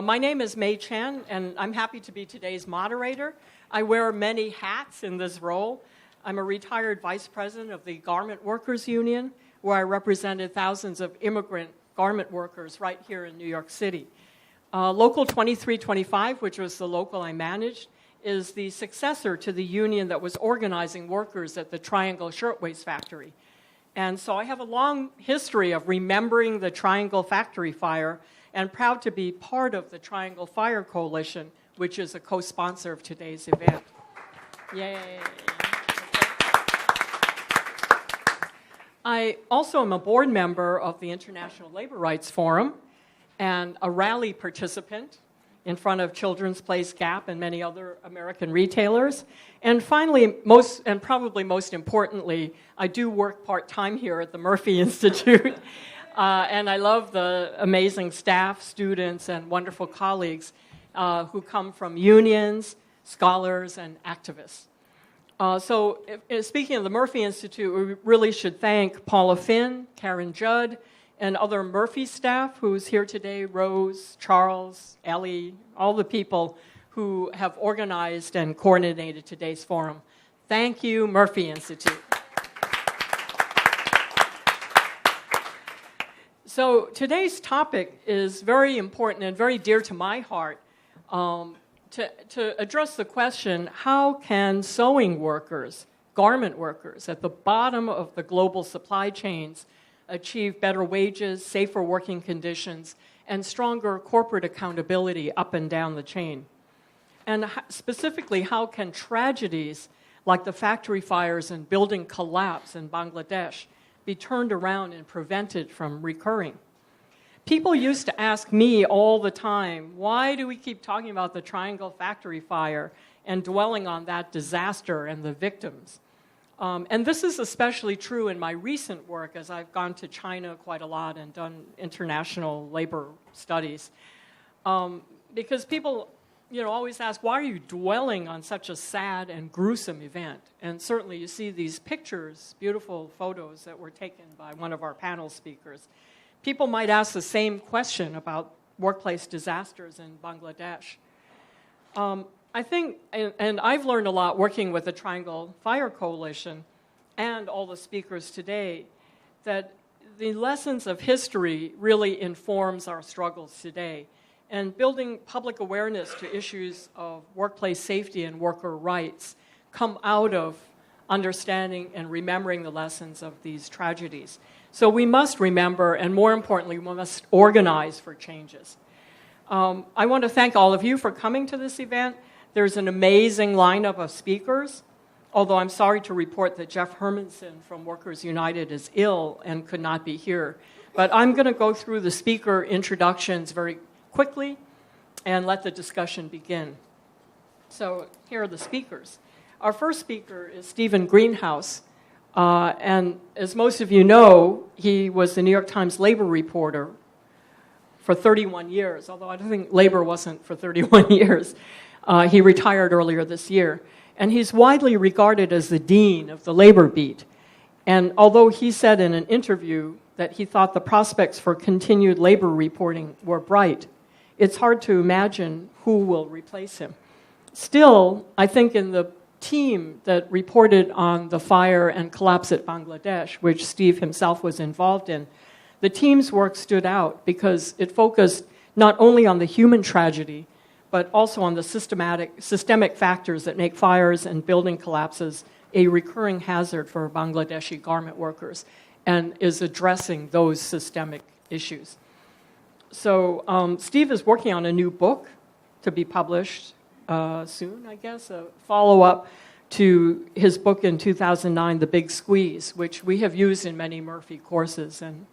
My name is Mei Chen, and I'm happy to be today's moderator. I wear many hats in this role. I'm a retired vice president of the Garment Workers Union, where I represented thousands of immigrant garment workers right here in New York City. Local 2325, which was the local I managed, is the successor to the union that was organizing workers at the Triangle Shirtwaist Factory. And so I have a long history of remembering the Triangle Factory fire and proud to be part of the Triangle Fire Coalition, which is a co-sponsor of today's event. Yay. I also am a board member of the International Labor Rights Forum and a rally participant in front of Children's Place Gap and many other American retailers. And finally, probably most importantly, I do work part-time here at the Murphy Institute. And I love the amazing staff, students, and wonderful colleagues who come from unions, scholars, and activists. Speaking of the Murphy Institute, we really should thank Paula Finn, Karen Judd, and other Murphy staff who's here today, Rose, Charles, Ellie, all the people who have organized and coordinated today's forum. Thank you, Murphy Institute. So today's topic is very important and very dear to my heart to address the question, how can sewing workers, garment workers at the bottom of the global supply chains achieve better wages, safer working conditions, and stronger corporate accountability up and down the chain? And specifically, how can tragedies like the factory fires and building collapse in Bangladesh be turned around and prevented from recurring? People used to ask me all the time, why do we keep talking about the Triangle Factory fire and dwelling on that disaster and the victims? And this is especially true in my recent work, as I've gone to China quite a lot and done international labor studies. Because people always ask, why are you dwelling on such a sad and gruesome event? And certainly you see these pictures, beautiful photos that were taken by one of our panel speakers. People might ask the same question about workplace disasters in Bangladesh. I think, and I've learned a lot working with the Triangle Fire Coalition and all the speakers today, that the lessons of history really informs our struggles today. And building public awareness to issues of workplace safety and worker rights come out of understanding and remembering the lessons of these tragedies. So we must remember, and more importantly, we must organize for changes. I want to thank all of you for coming to this event. There's an amazing lineup of speakers, although I'm sorry to report that Jeff Hermanson from Workers United is ill and could not be here. But I'm going to go through the speaker introductions very quickly and let the discussion begin. So here are the speakers. Our first speaker is Stephen Greenhouse. And as most of you know, he was the New York Times labor reporter for 31 years, although I don't think labor wasn't for 31 years. He retired earlier this year. And he's widely regarded as the dean of the labor beat. And although he said in an interview that he thought the prospects for continued labor reporting were bright, it's hard to imagine who will replace him. Still, I think in the team that reported on the fire and collapse at Bangladesh, which Steve himself was involved in, the team's work stood out because it focused not only on the human tragedy, but also on the systemic factors that make fires and building collapses a recurring hazard for Bangladeshi garment workers, and is addressing those systemic issues. So Steve is working on a new book to be published soon, I guess, a follow-up to his book in 2009, The Big Squeeze, which we have used in many Murphy courses and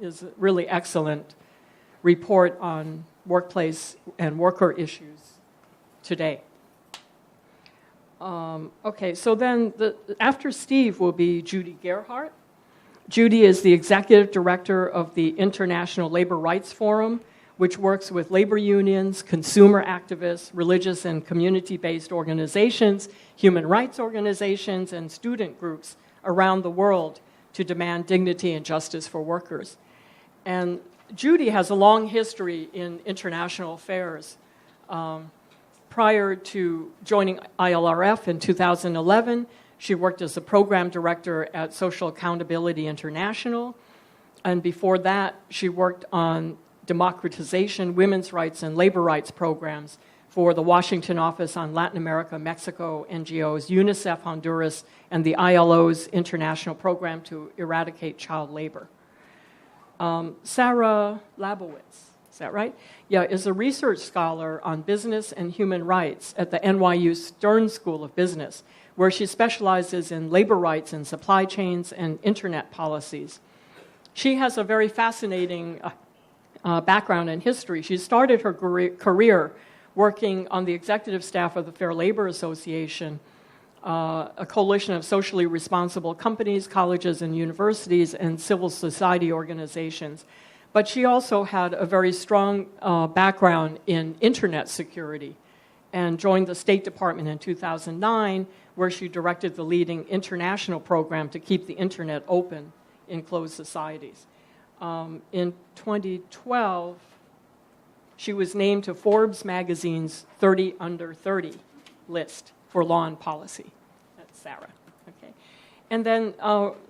is a really excellent report on workplace and worker issues today. Okay, so then after Steve will be Judy Gerhardt. Judy is the executive director of the International Labor Rights Forum, which works with labor unions, consumer activists, religious and community-based organizations, human rights organizations, and student groups around the world to demand dignity and justice for workers. And Judy has a long history in international affairs. Prior to joining ILRF in 2011, she worked as a program director at Social Accountability International. And before that, she worked on democratization, women's rights, and labor rights programs for the Washington Office on Latin America, Mexico, NGOs, UNICEF Honduras, and the ILO's International Program to Eradicate Child Labor. Sarah Labowitz, is that right? Yeah, is a research scholar on business and human rights at the NYU Stern School of Business, where she specializes in labor rights and supply chains and internet policies. She has a very fascinating background in history. She started her career working on the executive staff of the Fair Labor Association, a coalition of socially responsible companies, colleges and universities, and civil society organizations. But she also had a very strong background in internet security and joined the State Department in 2009, where she directed the leading international program to keep the internet open in closed societies. In 2012, she was named to Forbes magazine's 30 Under 30 list for law and policy. That's Sarah. Okay. And then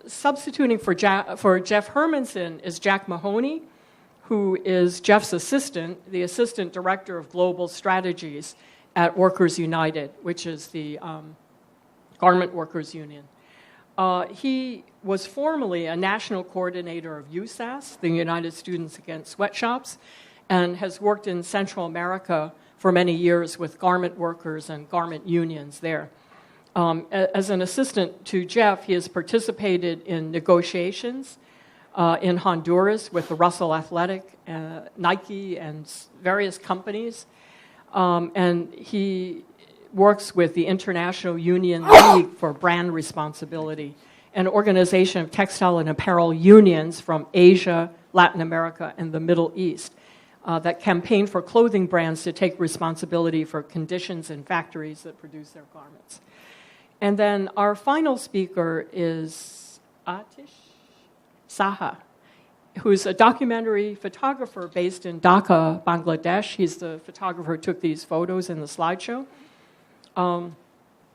substituting for Jeff Hermanson is Jack Mahoney, who is Jeff's assistant, the assistant director of global strategies at Workers United, which is the garment workers union. He was formerly a national coordinator of USAS, the United Students Against Sweatshops, and has worked in Central America for many years with garment workers and garment unions there. As an assistant to Jeff, he has participated in negotiations in Honduras with the Russell Athletic, Nike, and various companies. And he works with the International Union League for Brand Responsibility, an organization of textile and apparel unions from Asia, Latin America, and the Middle East that campaign for clothing brands to take responsibility for conditions in factories that produce their garments. And then our final speaker is Atish Saha, who's a documentary photographer based in Dhaka, Bangladesh. He's the photographer who took these photos in the slideshow.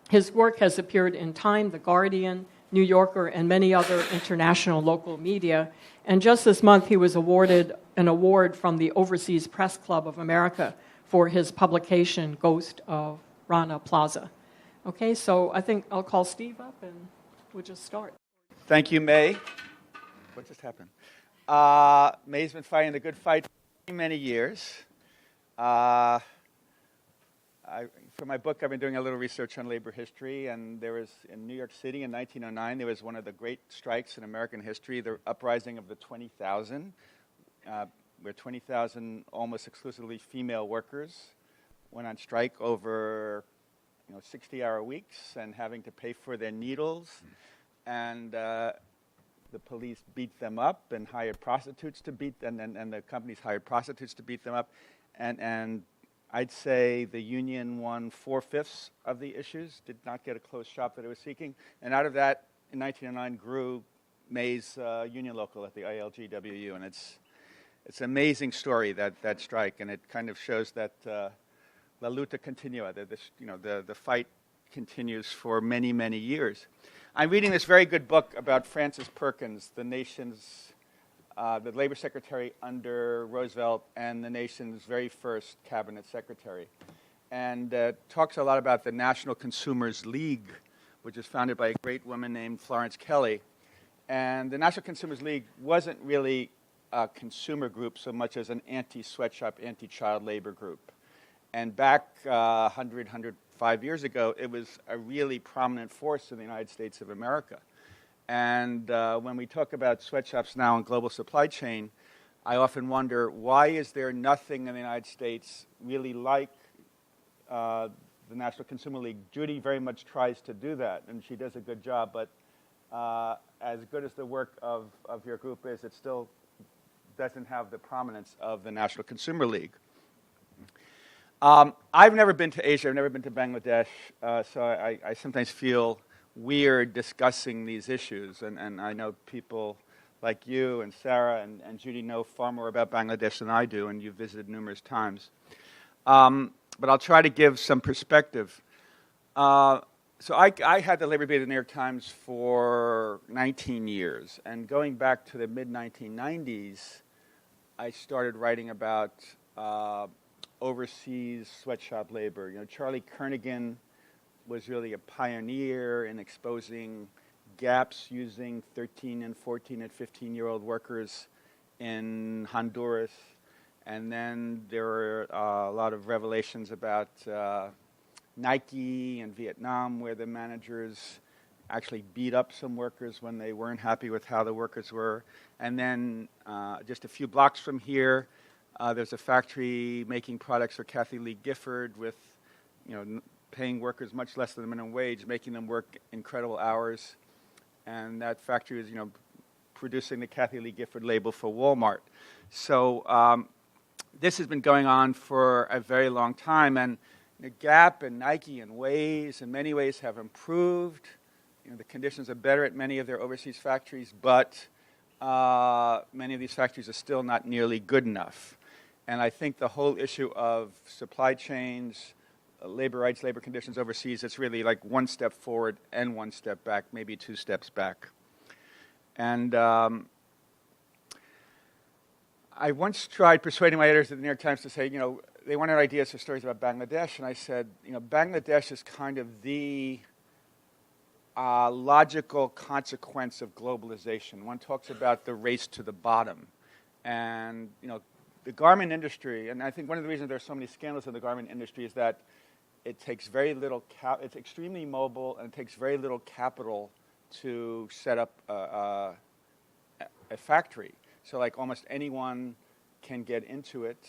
His work has appeared in Time, The Guardian, New Yorker, and many other international local media. And just this month, he was awarded an award from the Overseas Press Club of America for his publication, Ghost of Rana Plaza. Okay, so I think I'll call Steve up and we'll just start. Thank you, May. What just happened? May's been fighting the good fight for many years. For my book, I've been doing a little research on labor history, and there was, in New York City in 1909, there was one of the great strikes in American history, the uprising of the 20,000, where 20,000 almost exclusively female workers went on strike over 60-hour weeks and having to pay for their needles, and the police beat them up and hired prostitutes to beat them, and the companies hired prostitutes to beat them up, and I'd say the union won 4/5 of the issues, did not get a closed shop that it was seeking. And out of that, in 1909, grew May's union local at the ILGWU. And it's an amazing story, that strike. And it kind of shows that la luta continua, that the fight continues for many, many years. I'm reading this very good book about Frances Perkins, the nation's the labor secretary under Roosevelt and the nation's very first cabinet secretary. And talks a lot about the National Consumers League, which was founded by a great woman named Florence Kelley. And the National Consumers League wasn't really a consumer group so much as an anti-sweatshop, anti-child labor group. And back 105 years ago, it was a really prominent force in the United States of America. And when we talk about sweatshops now in global supply chain, I often wonder, why is there nothing in the United States really like the National Consumer League? Judy very much tries to do that, and she does a good job, but as good as the work of your group is, it still doesn't have the prominence of the National Consumer League. I've never been to Asia, I've never been to Bangladesh, so I sometimes feel weird discussing these issues, and I know people like you and Sarah and Judy know far more about Bangladesh than I do, and you've visited numerous times. But I'll try to give some perspective. So I had the labor debate at the New York Times for 19 years, and going back to the mid-1990s, I started writing about overseas sweatshop labor. You know, Charlie Kernighan was really a pioneer in exposing gaps using 13 and 14 and 15-year-old workers in Honduras. And then there were a lot of revelations about Nike in Vietnam, where the managers actually beat up some workers when they weren't happy with how the workers were. And then just a few blocks from here, there's a factory making products for Kathy Lee Gifford with, paying workers much less than the minimum wage, making them work incredible hours. And that factory is, producing the Kathy Lee Gifford label for Walmart. So this has been going on for a very long time, and Gap and Nike and Waze in many ways have improved. The conditions are better at many of their overseas factories, but many of these factories are still not nearly good enough. And I think the whole issue of supply chains, labor rights, labor conditions overseas, it's really like one step forward and one step back, maybe two steps back. And I once tried persuading my editors at the New York Times to say, they wanted ideas for stories about Bangladesh, and I said, Bangladesh is kind of the logical consequence of globalization. One talks about the race to the bottom. And, the garment industry, and I think one of the reasons there's so many scandals in the garment industry is that it takes very little, it's extremely mobile, and it takes very little capital to set up a factory. So like almost anyone can get into it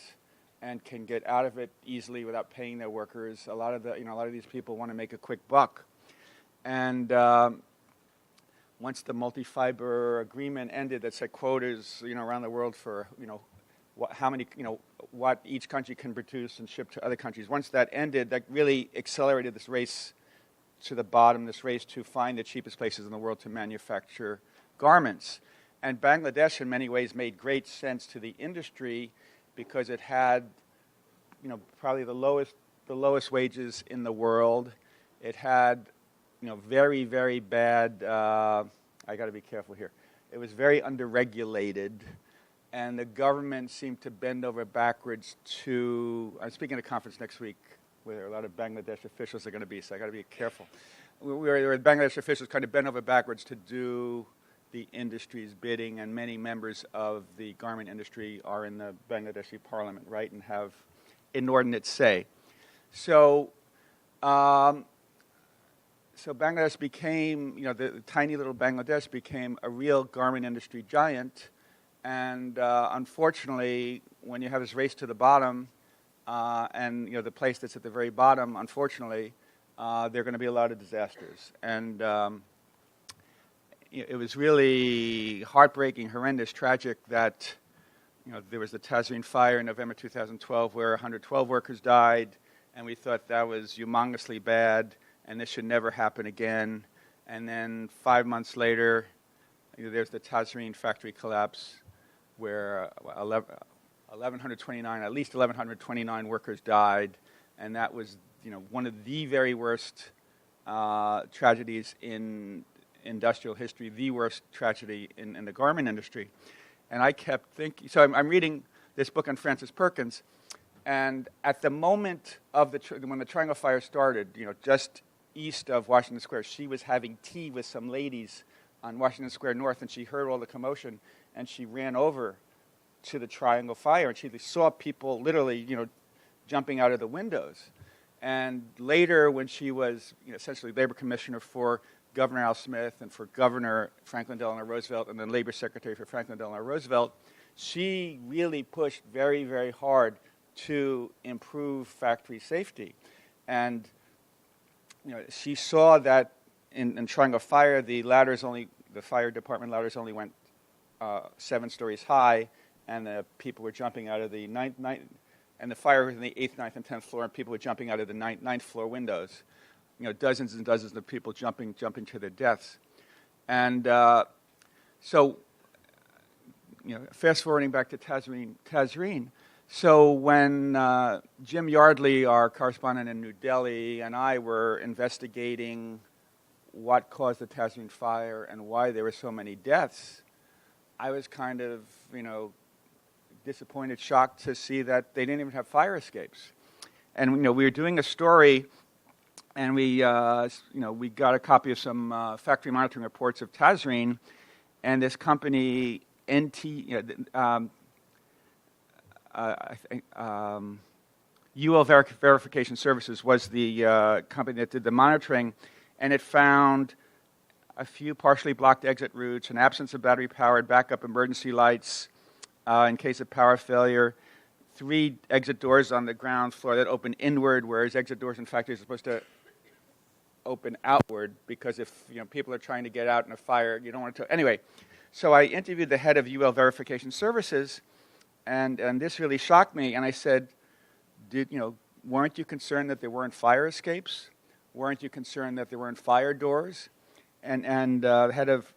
and can get out of it easily without paying their workers. A lot of these people want to make a quick buck. And once the multi-fiber agreement ended that set quotas, around the world for, what each country can produce and ship to other countries. Once that ended, that really accelerated this race to the bottom, this race to find the cheapest places in the world to manufacture garments. And Bangladesh, in many ways, made great sense to the industry because it had, probably the lowest wages in the world. It had, very, very bad. I got to be careful here. It was very underregulated, and the government seemed to bend over backwards to. I'm speaking at a conference next week where a lot of Bangladesh officials are going to be, so I got to be careful. Where Bangladesh officials kind of bend over backwards to do the industry's bidding, and many members of the garment industry are in the Bangladeshi parliament, right, and have inordinate say. So Bangladesh became, the tiny little Bangladesh became a real garment industry giant, and unfortunately, when you have this race to the bottom, and the place that's at the very bottom, unfortunately, there are going to be a lot of disasters. And it was really heartbreaking, horrendous, tragic that there was the Tazreen fire in November 2012 where 112 workers died, and we thought that was humongously bad, and this should never happen again. And then 5 months later, there's the Tazreen factory collapse where at least 1,129 workers died, and that was one of the very worst tragedies in industrial history, the worst tragedy in the garment industry. And I kept thinking, so I'm reading this book on Frances Perkins, and at the moment of when the Triangle Fire started, just east of Washington Square, she was having tea with some ladies on Washington Square North, and she heard all the commotion, and she ran over to the Triangle Fire, and she saw people literally, jumping out of the windows. And later, when she was essentially labor commissioner for Governor Al Smith and for Governor Franklin Delano Roosevelt and then Labor Secretary for Franklin Delano Roosevelt, she really pushed very, very hard to improve factory safety. And she saw that in Triangle Fire, the fire department ladders only went 7 stories high, and the people were jumping out of the ninth, and the fire was in the 8th, 9th, and 10th floor, and people were jumping out of the ninth floor windows. Dozens and dozens of people jumping to their deaths. And so fast forwarding back to Tazreen. So when Jim Yardley, our correspondent in New Delhi, and I were investigating what caused the Tazreen fire and why there were so many deaths, I was kind of, disappointed, shocked to see that they didn't even have fire escapes. And we were doing a story, and we got a copy of some factory monitoring reports of Tazreen, and this company UL Verification Services was the company that did the monitoring, and it found a few partially blocked exit routes, an absence of battery-powered backup emergency lights in case of power failure, 3 exit doors on the ground floor that open inward, whereas exit doors in factories are supposed to open outward, because if people are trying to get out in a fire, you don't want to. Anyway, so I interviewed the head of UL Verification Services, and this really shocked me. And I said, weren't you concerned that there weren't fire escapes? Weren't you concerned that there weren't fire doors? And the head of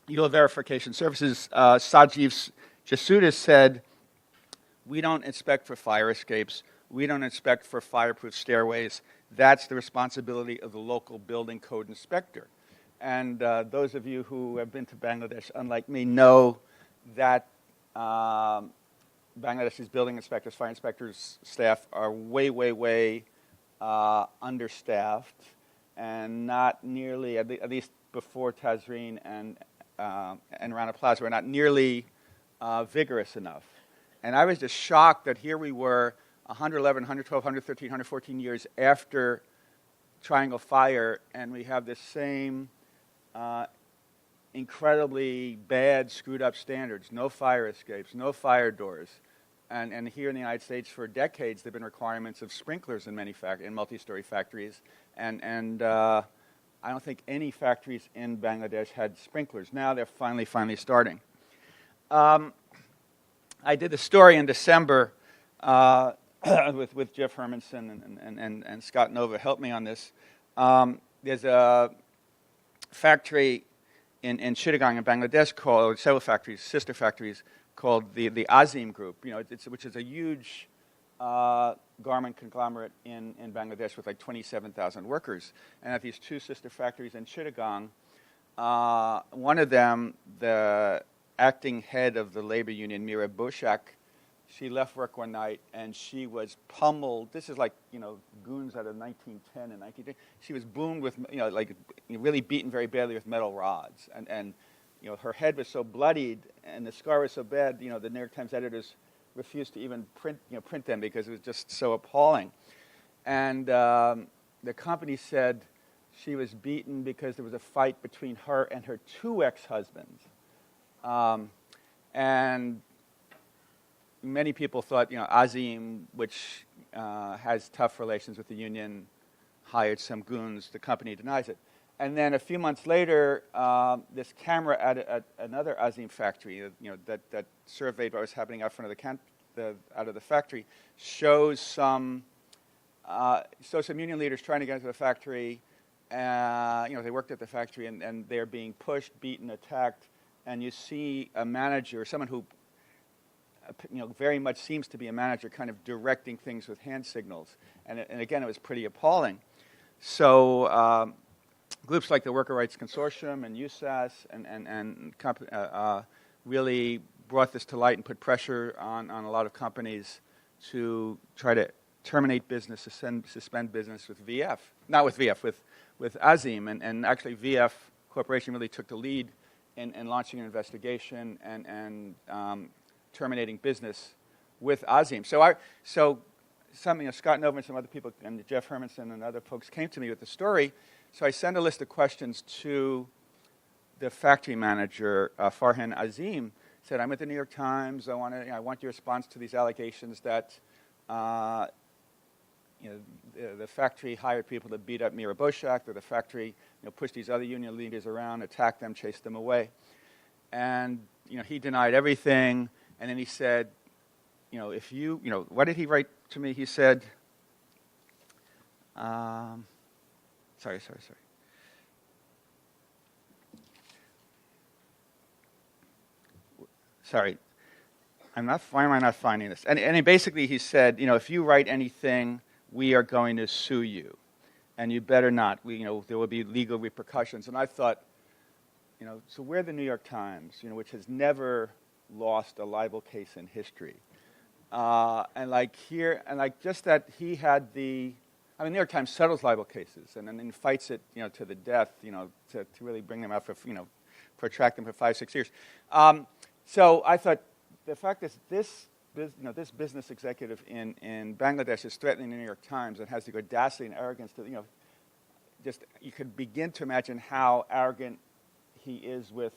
UL Verification Services, Sajeev Jasudis, said, we don't inspect for fire escapes. We don't inspect for fireproof stairways. That's the responsibility of the local building code inspector. And those of you who have been to Bangladesh, unlike me, know that Bangladesh's building inspectors, fire inspectors, staff are way understaffed, and not nearly, at least before Tazreen and Rana Plaza, were not nearly vigorous enough. And I was just shocked that here we were 111, 112, 113, 114 years after Triangle Fire, and we have this same incredibly bad, screwed up standards. No fire escapes, no fire doors. And here in the United States, for decades, there have been requirements of sprinklers in many in multi-story factories. And I don't think any factories in Bangladesh had sprinklers. Now they're finally starting. I did the story in December with Jeff Hermanson and Scott Nova helped me on this. There's a factory in Chittagong in Bangladesh called, several factories, sister factories, called the Azim Group, which is a huge garment conglomerate in Bangladesh with like 27,000 workers. And at these 2 sister factories in Chittagong, one of them, the acting head of the labor union, Mira Boshak, she left work one night and she was pummeled. This is like, goons out of 1910 and 1910. She was boomed with, really beaten very badly with metal rods. And her head was so bloodied and the scar was so bad, the New York Times editors refused to even print them because it was just so appalling. And the company said she was beaten because there was a fight between her and her 2 ex-husbands. And many people thought, Azim, which has tough relations with the union, hired some goons. The company denies it. And then a few months later, this camera at another Azim factory, that surveyed what was happening out front of out of the factory, shows some union leaders trying to get into the factory. They worked at the factory, and they're being pushed, beaten, attacked. And you see a manager, someone who very much seems to be a manager, kind of directing things with hand signals. And again, it was pretty appalling. So groups like the Worker Rights Consortium and USAS really brought this to light and put pressure on a lot of companies to try to terminate business, suspend business with VF. Not with VF, with Azim. And actually VF Corporation really took the lead in launching an investigation and terminating business with Azim. So Scott Nova and some other people, and Jeff Hermanson and other folks came to me with the story. So I sent a list of questions to the factory manager, Farhan Azim. Said, I'm at the New York Times. I want your response to these allegations that the factory hired people to beat up Mira Boshak, or the factory pushed these other union leaders around, attacked them, chased them away. And he denied everything. And then he said, if what did he write to me? He said, sorry. sorry, why am I not finding this? And basically he said, if you write anything, we are going to sue you. And you better not. There will be legal repercussions. And I thought, so we're the New York Times, which has never lost a libel case in history. Just that he had the New York Times settles libel cases and then fights it, to the death, to really bring them out for, protract them for 5-6 years. So I thought the fact is this business executive in Bangladesh is threatening the New York Times and has the audacity and arrogance to, you could begin to imagine how arrogant he is with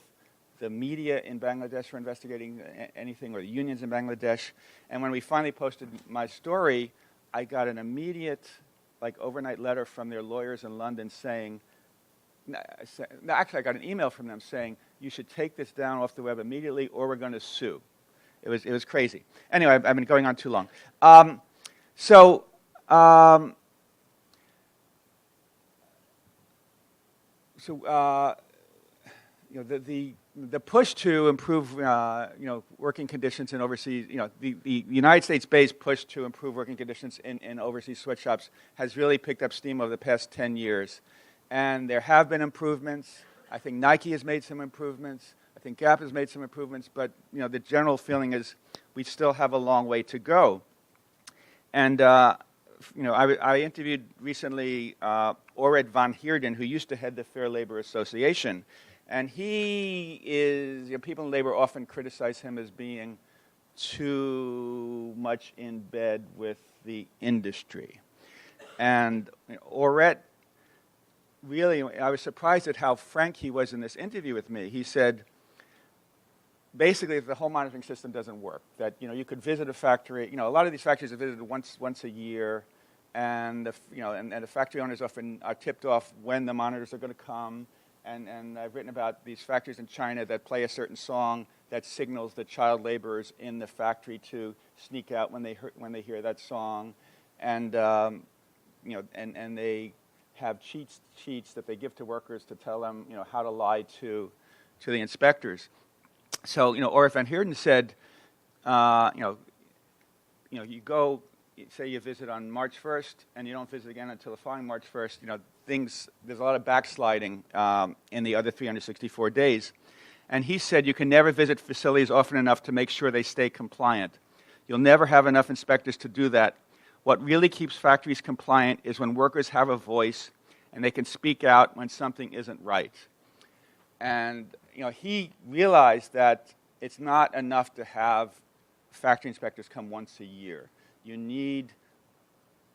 the media in Bangladesh for investigating anything, or the unions in Bangladesh. And when we finally posted my story, I got an immediate, overnight letter from their lawyers in London saying, actually I got an email from them saying, you should take this down off the web immediately or we're going to sue. It was crazy. Anyway, I've been going on too long. The push to improve, working conditions in overseas, the United States-based push to improve working conditions in overseas sweatshops has really picked up steam over the past 10 years. And there have been improvements. I think Nike has made some improvements. I think Gap has made some improvements. But, the general feeling is we still have a long way to go. And, I interviewed recently Ored van Heerden, who used to head the Fair Labor Association. And he is, people in labor often criticize him as being too much in bed with the industry. And Ored, really, I was surprised at how frank he was in this interview with me. He said, basically, the whole monitoring system doesn't work. That, you could visit a factory. A lot of these factories are visited once a year. And, the factory owners often are tipped off when the monitors are going to come. And I've written about these factories in China that play a certain song that signals the child laborers in the factory to sneak out when they hear that song, and and they have cheats that they give to workers to tell them how to lie to the inspectors. So Ored van Heerden said, you go. Say you visit on March 1st and you don't visit again until the following March 1st, there's a lot of backsliding in the other 364 days. And he said you can never visit facilities often enough to make sure they stay compliant. You'll never have enough inspectors to do that. What really keeps factories compliant is when workers have a voice and they can speak out when something isn't right. And he realized that it's not enough to have factory inspectors come once a year. You need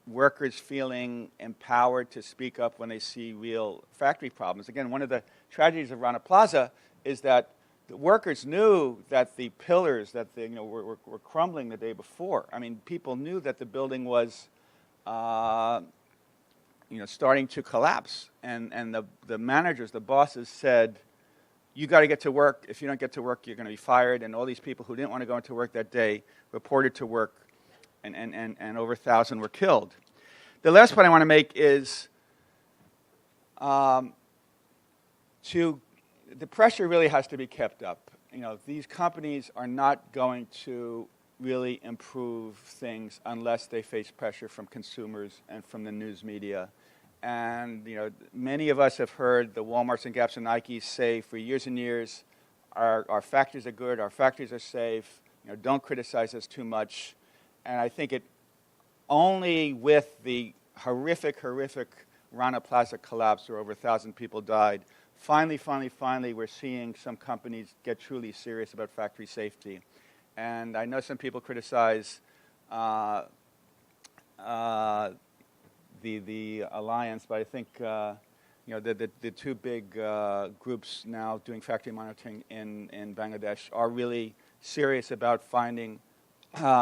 workers feeling empowered to speak up when they see real factory problems. Again, one of the tragedies of Rana Plaza is that the workers knew that the pillars that were crumbling the day before. I mean, people knew that the building was starting to collapse. And the managers, the bosses said, you got to get to work. If you don't get to work, you're going to be fired. And all these people who didn't want to go into work that day reported to work. And over 1,000 were killed. The last point I want to make is the pressure really has to be kept up. These companies are not going to really improve things unless they face pressure from consumers and from the news media. And many of us have heard the Walmarts and Gaps and Nikes say for years and years, our factories are good, our factories are safe. Don't criticize us too much. And I think it only with the horrific Rana Plaza collapse where over 1,000 people died, finally, we're seeing some companies get truly serious about factory safety. And I know some people criticize the alliance, but I think the two big groups now doing factory monitoring in Bangladesh are really serious about finding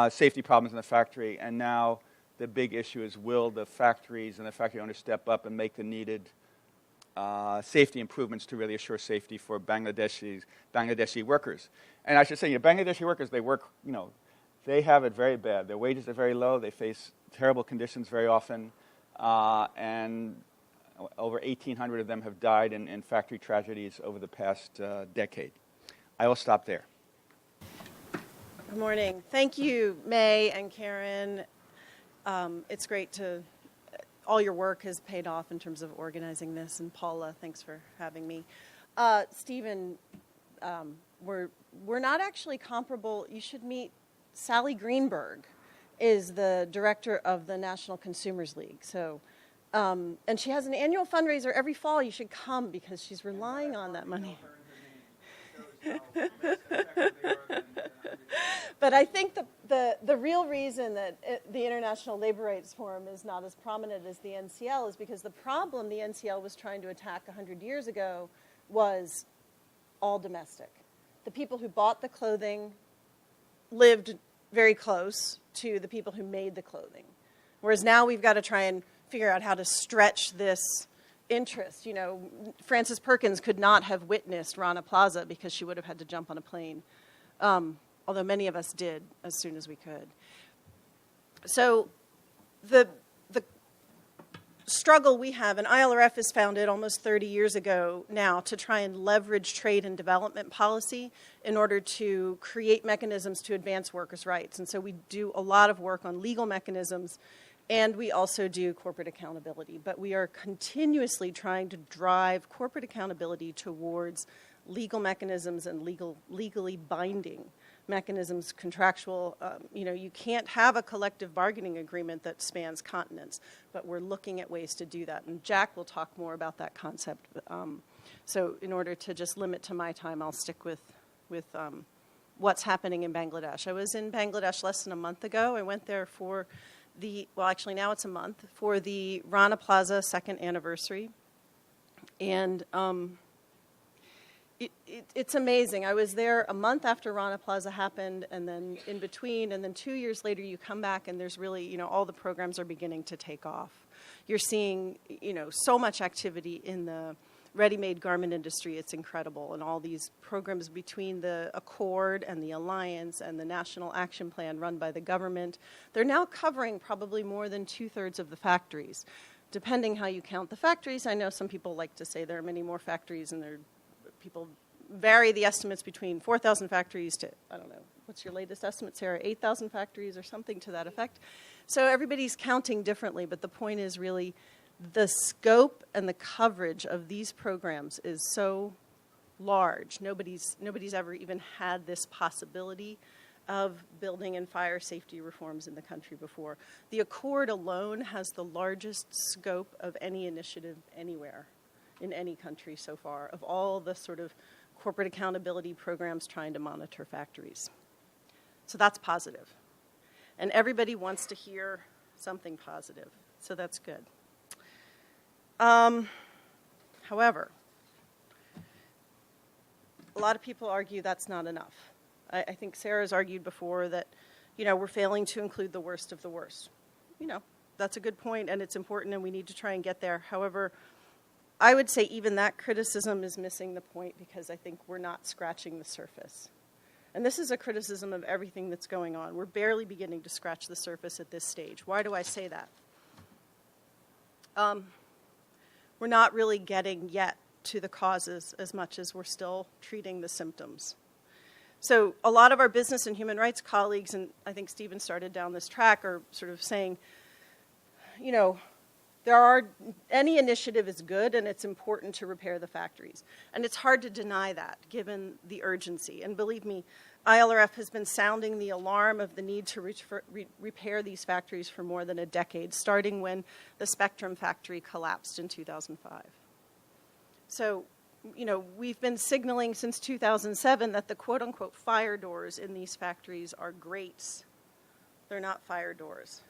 safety problems in the factory, and now the big issue is will the factories and the factory owners step up and make the needed safety improvements to really assure safety for Bangladeshi workers. And I should say, Bangladeshi workers, they work, they have it very bad. Their wages are very low. They face terrible conditions very often, and over 1,800 of them have died in factory tragedies over the past decade. I will stop there. Good morning. Thank you, May and Karen. It's great to, all your work has paid off in terms of organizing this. And Paula, thanks for having me. Stephen, we're not actually comparable. You should meet Sally Greenberg, is the director of the National Consumers League. So, and she has an annual fundraiser every fall. You should come because she's relying on that money. But I think the real reason that the International Labor Rights Forum is not as prominent as the NCL is because the problem the NCL was trying to attack 100 years ago was all domestic. The people who bought the clothing lived very close to the people who made the clothing. Whereas now we've got to try and figure out how to stretch this interest. You know, Frances Perkins could not have witnessed Rana Plaza because she would have had to jump on a plane, although many of us did as soon as we could. So the struggle we have, and ILRF is founded almost 30 years ago now to try and leverage trade and development policy in order to create mechanisms to advance workers' rights. And so we do a lot of work on legal mechanisms, and we also do corporate accountability. But we are continuously trying to drive corporate accountability towards legal mechanisms and legally binding mechanisms, contractual. You can't have a collective bargaining agreement that spans continents, but we're looking at ways to do that. And Jack will talk more about that concept. So in order to just limit to my time, I'll stick with what's happening in Bangladesh. I was in Bangladesh less than a month ago. I went there for actually now it's a month, for the Rana Plaza second anniversary. And it's amazing. I was there a month after Rana Plaza happened, and then in between, and then 2 years later you come back and there's really, all the programs are beginning to take off. You're seeing, so much activity in the ready-made garment industry. It's incredible. And all these programs between the Accord and the Alliance and the National Action Plan run by the government, they're now covering probably more than 2/3 of the factories. Depending how you count the factories, I know some people like to say there are many more factories, and people vary the estimates between 4,000 factories to, I don't know, what's your latest estimate, Sarah, 8,000 factories or something to that effect. So everybody's counting differently, but the point is really the scope and the coverage of these programs is so large. Nobody's ever even had this possibility of building and fire safety reforms in the country before. The Accord alone has the largest scope of any initiative anywhere in any country so far, of all the sort of corporate accountability programs trying to monitor factories. So that's positive. And everybody wants to hear something positive, so that's good. However, a lot of people argue that's not enough. I think Sarah's argued before that, we're failing to include the worst of the worst. That's a good point, and it's important, and we need to try and get there. However, I would say even that criticism is missing the point because I think we're not scratching the surface. And this is a criticism of everything that's going on. We're barely beginning to scratch the surface at this stage. Why do I say that? We're not really getting yet to the causes as much as we're still treating the symptoms. So a lot of our business and human rights colleagues, and I think Stephen started down this track, are sort of saying, any initiative is good and it's important to repair the factories. And it's hard to deny that given the urgency. And believe me, ILRF has been sounding the alarm of the need to repair these factories for more than a decade, starting when the Spectrum factory collapsed in 2005. So, we've been signaling since 2007 that the quote-unquote fire doors in these factories are grates. They're not fire doors.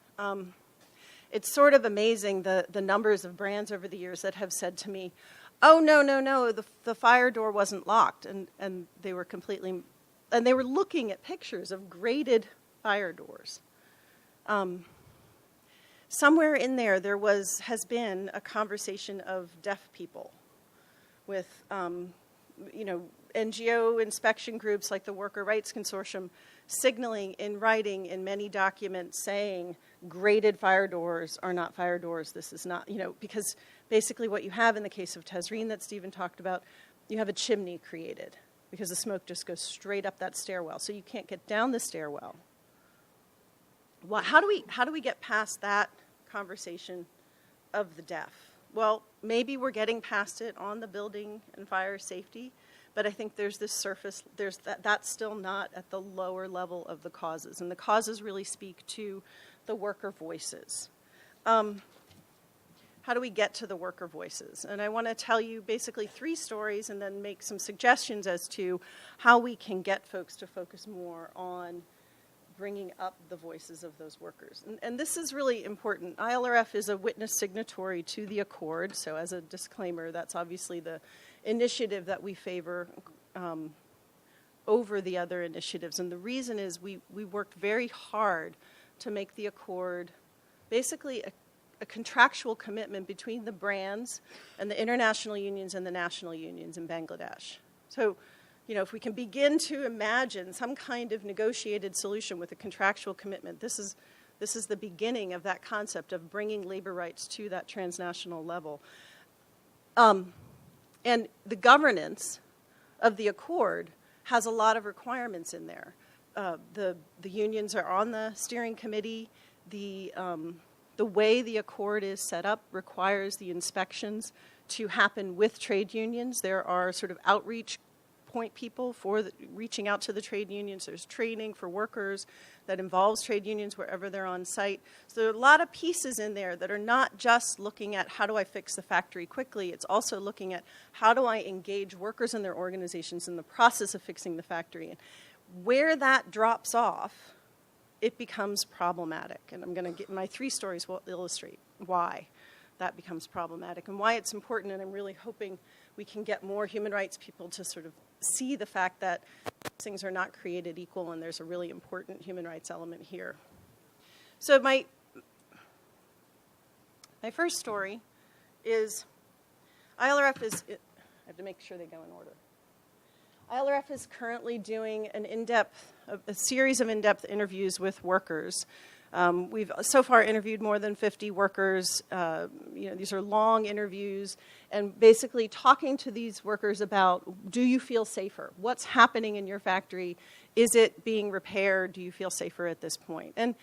It's sort of amazing the numbers of brands over the years that have said to me, oh, no, the fire door wasn't locked. And they were they were looking at pictures of grated fire doors. Somewhere in there has been a conversation of deaf people with, NGO inspection groups like the Worker Rights Consortium signaling in writing in many documents saying grated fire doors are not fire doors. This is not, because basically what you have in the case of Tazreen that Stephen talked about, you have a chimney created. because the smoke just goes straight up that stairwell. So you can't get down the stairwell. Well, how do we get past that conversation of the deaf? Well, maybe we're getting past it on the building and fire safety, but I think there's this surface, that's still not at the lower level of the causes. And the causes really speak to the worker voices. How do we get to the worker voices? And I want to tell you basically 3 stories and then make some suggestions as to how we can get folks to focus more on bringing up the voices of those workers. And this is really important. ILRF is a witness signatory to the Accord, so as a disclaimer, that's obviously the initiative that we favor over the other initiatives. And the reason is we worked very hard to make the Accord basically a contractual commitment between the brands and the international unions and the national unions in Bangladesh. So, you know, if we can begin to imagine some kind of negotiated solution with a contractual commitment, this is the beginning of that concept of bringing labor rights to that transnational level. And the governance of the Accord has a lot of requirements in there. The unions are on the steering committee. The way the Accord is set up requires the inspections to happen with trade unions. There are sort of outreach point people for reaching out to the trade unions. There's training for workers that involves trade unions wherever they're on site. So there are a lot of pieces in there that are not just looking at how do I fix the factory quickly. It's also looking at how do I engage workers and their organizations in the process of fixing the factory. And where that drops off, it becomes problematic. And I'm going to get my 3 stories will illustrate why that becomes problematic and why it's important. And I'm really hoping we can get more human rights people to sort of see the fact that things are not created equal and there's a really important human rights element here. So my first story is ILRF is, I have to make sure they go in order. ILRF is currently doing a series of in-depth interviews with workers. We've so far interviewed more than 50 workers. These are long interviews, and basically talking to these workers about, do you feel safer? What's happening in your factory? Is it being repaired? Do you feel safer at this point? And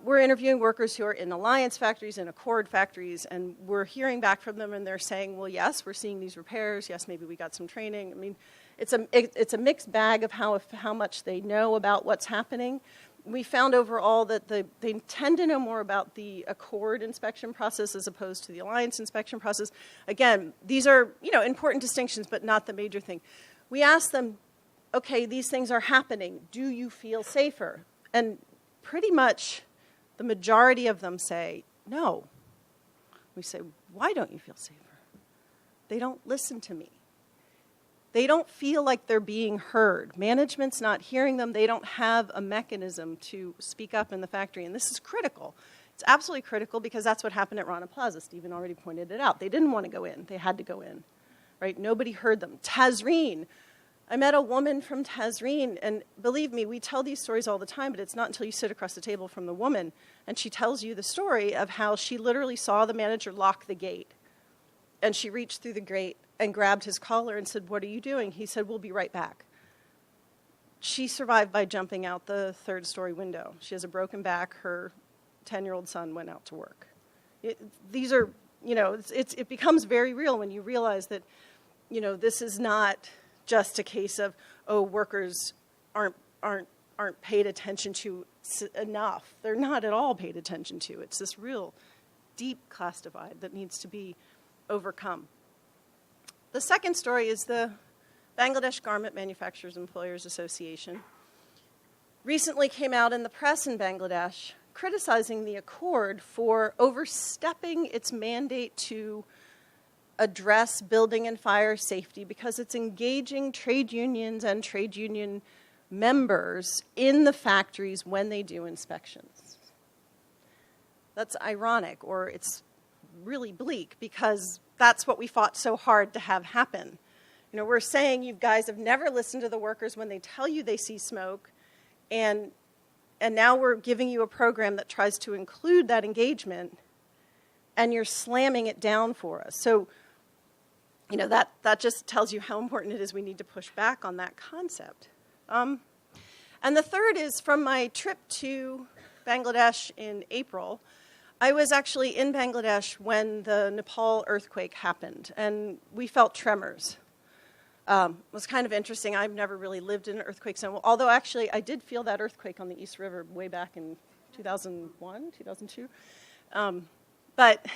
we're interviewing workers who are in Alliance factories and Accord factories, and we're hearing back from them, and they're saying, well, yes, we're seeing these repairs. Yes, maybe we got some training. I mean, it's a mixed bag of how much they know about what's happening. We found overall that they tend to know more about the Accord inspection process as opposed to the Alliance inspection process. Again, these are important distinctions, but not the major thing. We asked them, okay, these things are happening. Do you feel safer? And pretty much the majority of them say, no. We say, why don't you feel safer? They don't listen to me. They don't feel like they're being heard. Management's not hearing them. They don't have a mechanism to speak up in the factory. And this is critical. It's absolutely critical because that's what happened at Rana Plaza. Stephen already pointed it out. They didn't want to go in. They had to go in, right? Nobody heard them. Tazreen. I met a woman from Tazreen, and believe me, we tell these stories all the time, but it's not until you sit across the table from the woman and she tells you the story of how she literally saw the manager lock the gate. And she reached through the gate and grabbed his collar and said, what are you doing? He said, we'll be right back. She survived by jumping out the 3rd-story window. She has a broken back. Her 10-year-old son went out to work. It becomes very real when you realize that, this is not just a case of, workers aren't paid attention to enough. They're not at all paid attention to. It's this real deep class divide that needs to be overcome. The second story is the Bangladesh Garment Manufacturers Employers Association. Recently came out in the press in Bangladesh criticizing the Accord for overstepping its mandate to address building and fire safety because it's engaging trade unions and trade union members in the factories when they do inspections. That's ironic, or it's really bleak because that's what we fought so hard to have happen. We're saying you guys have never listened to the workers when they tell you they see smoke, and now we're giving you a program that tries to include that engagement, and you're slamming it down for us. So that just tells you how important it is we need to push back on that concept. And the third is from my trip to Bangladesh in April. I was actually in Bangladesh when the Nepal earthquake happened, and we felt tremors. It was kind of interesting. I've never really lived in an earthquake zone, although actually I did feel that earthquake on the East River way back in 2001, 2002. But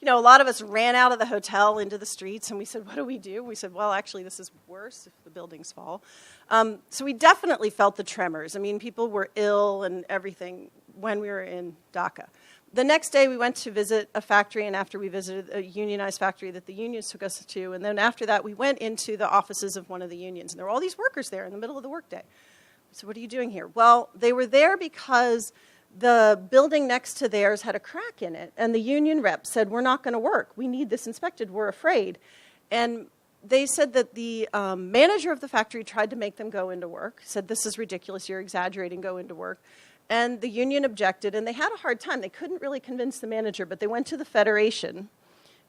a lot of us ran out of the hotel into the streets, and we said, what do we do? We said, well, actually, this is worse if the buildings fall. So we definitely felt the tremors. I mean, people were ill and everything when we were in Dhaka. The next day, we went to visit a factory, and after we visited a unionized factory that the unions took us to, and then after that, we went into the offices of one of the unions, and there were all these workers there in the middle of the workday. So what are you doing here? Well, they were there because the building next to theirs had a crack in it, and the union rep said, we're not going to work. We need this inspected. We're afraid. And they said that the manager of the factory tried to make them go into work, said, this is ridiculous. You're exaggerating. Go into work. And the union objected, and they had a hard time. They couldn't really convince the manager, but they went to the federation,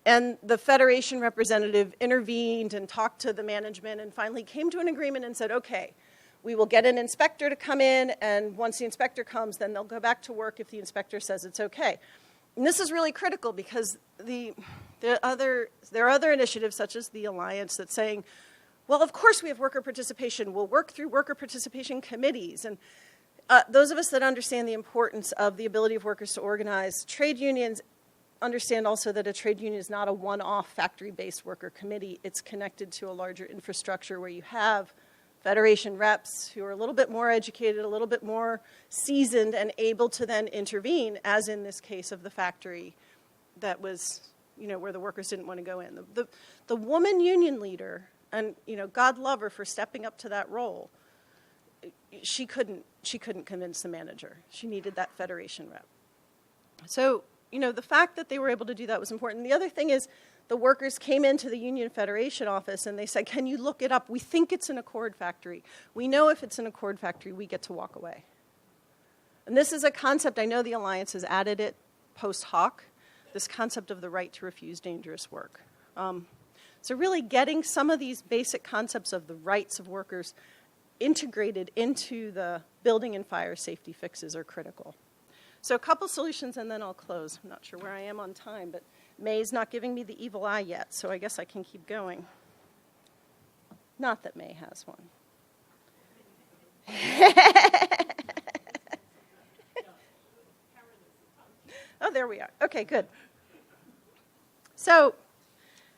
and the federation representative intervened and talked to the management and finally came to an agreement and said, okay, we will get an inspector to come in, and once the inspector comes, then they'll go back to work if the inspector says it's okay. And this is really critical because there are other initiatives, such as the Alliance, that's saying, well, of course we have worker participation. We'll work through worker participation committees. And those of us that understand the importance of the ability of workers to organize, trade unions understand also that a trade union is not a one-off factory-based worker committee. It's connected to a larger infrastructure where you have federation reps who are a little bit more educated, a little bit more seasoned, and able to then intervene, as in this case of the factory that was, where the workers didn't want to go in. The woman union leader, and God love her for stepping up to that role, she couldn't convince the manager. She needed that federation rep. So, the fact that they were able to do that was important. The other thing is the workers came into the Union Federation office and they said, can you look it up? We think it's an Accord factory. We know if it's an Accord factory, we get to walk away. And this is a concept, I know the Alliance has added it post hoc, this concept of the right to refuse dangerous work. So really getting some of these basic concepts of the rights of workers integrated into the building and fire safety fixes are critical. So a couple solutions and then I'll close. I'm not sure where I am on time, but May's not giving me the evil eye yet, so I guess I can keep going. Not that May has one. Oh, there we are. Okay, good. So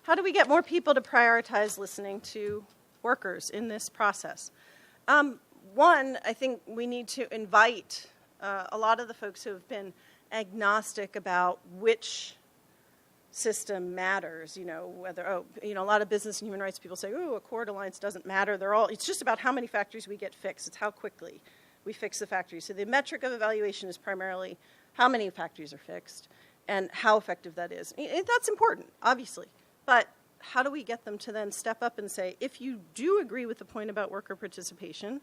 how do we get more people to prioritize listening to workers in this process? One, I think we need to invite a lot of the folks who have been agnostic about which system matters, whether, a lot of business and human rights people say, Accord Alliance doesn't matter. It's just about how many factories we get fixed. It's how quickly we fix the factories. So the metric of evaluation is primarily how many factories are fixed and how effective that is. That's important, obviously. But how do we get them to then step up and say, if you do agree with the point about worker participation,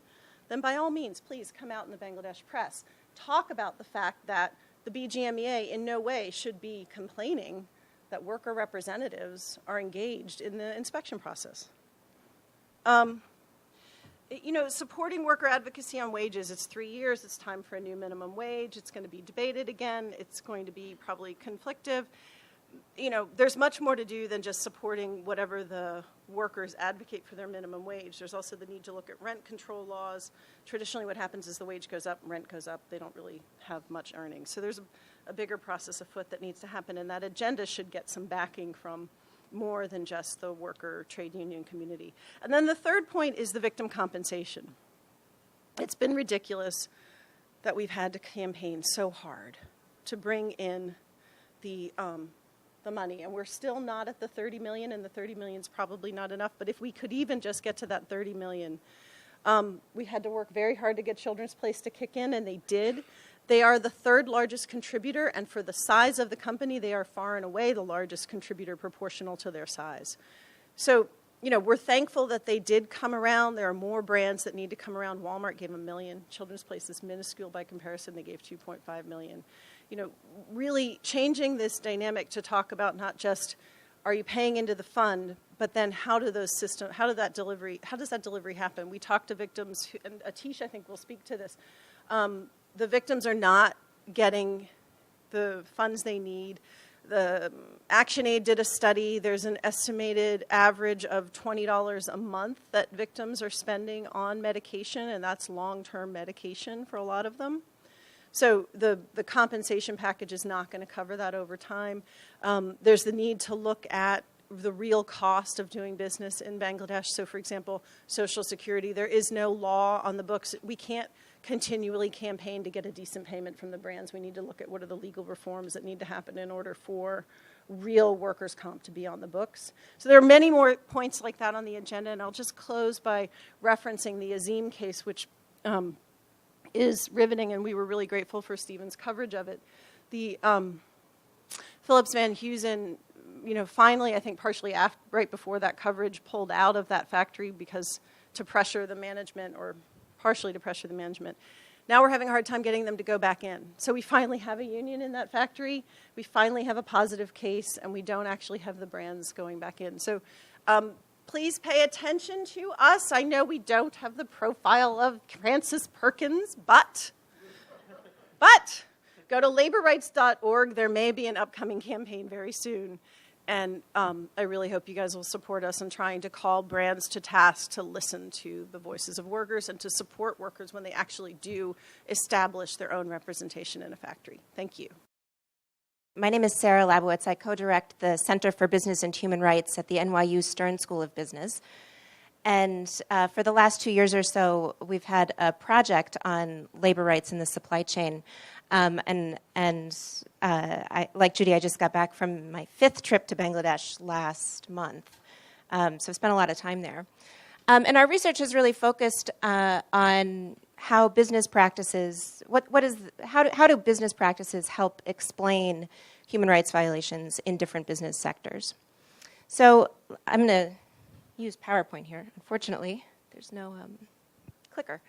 then by all means, please come out in the Bangladesh press. Talk about the fact that the BGMEA in no way should be complaining that worker representatives are engaged in the inspection process. Supporting worker advocacy on wages, it's 3 years, it's time for a new minimum wage, it's going to be debated again, it's going to be probably conflictive. There's much more to do than just supporting whatever the workers advocate for their minimum wage. There's also the need to look at rent control laws. Traditionally what happens is the wage goes up, rent goes up, they don't really have much earnings. So there's a bigger process afoot that needs to happen, and that agenda should get some backing from more than just the worker trade union community. And then the third point is the victim compensation. It's been ridiculous that we've had to campaign so hard to bring in the money, and we're still not at the 30 million, and the 30 million is probably not enough, but if we could even just get to that 30 million, we had to work very hard to get Children's Place to kick in, and they did. They are the third largest contributor, and for the size of the company, they are far and away the largest contributor proportional to their size. So, we're thankful that they did come around. There are more brands that need to come around. Walmart gave $1 million. Children's Place is minuscule by comparison. They gave $2.5 million. Really changing this dynamic to talk about not just are you paying into the fund? But then how does that delivery happen? We talked to victims, and Atish, I think, will speak to this. The victims are not getting the funds they need. The ActionAid did a study. There's an estimated average of $20 a month that victims are spending on medication, and that's long-term medication for a lot of them. So the compensation package is not going to cover that over time. There's the need to look at the real cost of doing business in Bangladesh. So, for example, Social Security, there is no law on the books. We can't continually campaign to get a decent payment from the brands. We need to look at what are the legal reforms that need to happen in order for real workers' comp to be on the books. So there are many more points like that on the agenda, and I'll just close by referencing the Azim case, which is riveting, and we were really grateful for Stephen's coverage of it. The Philips Van Heusen, finally, I think partially right before that coverage, pulled out of that factory because to pressure the management, or partially to pressure the management. Now we're having a hard time getting them to go back in. So we finally have a union in that factory. We finally have a positive case, and we don't actually have the brands going back in. So please pay attention to us. I know we don't have the profile of Frances Perkins, but go to laborrights.org. There may be an upcoming campaign very soon. And I really hope you guys will support us in trying to call brands to task to listen to the voices of workers and to support workers when they actually do establish their own representation in a factory. Thank you. My name is Sarah Labowitz. I co-direct the Center for Business and Human Rights at the NYU Stern School of Business. And for the last 2 years or so, we've had a project on labor rights in the supply chain. I, like Judy, I just got back from my 5th trip to Bangladesh last month. So I've spent a lot of time there. And our research has really focused on how business practices, how do business practices help explain human rights violations in different business sectors. So I'm going to use PowerPoint here. Unfortunately, there's no clicker.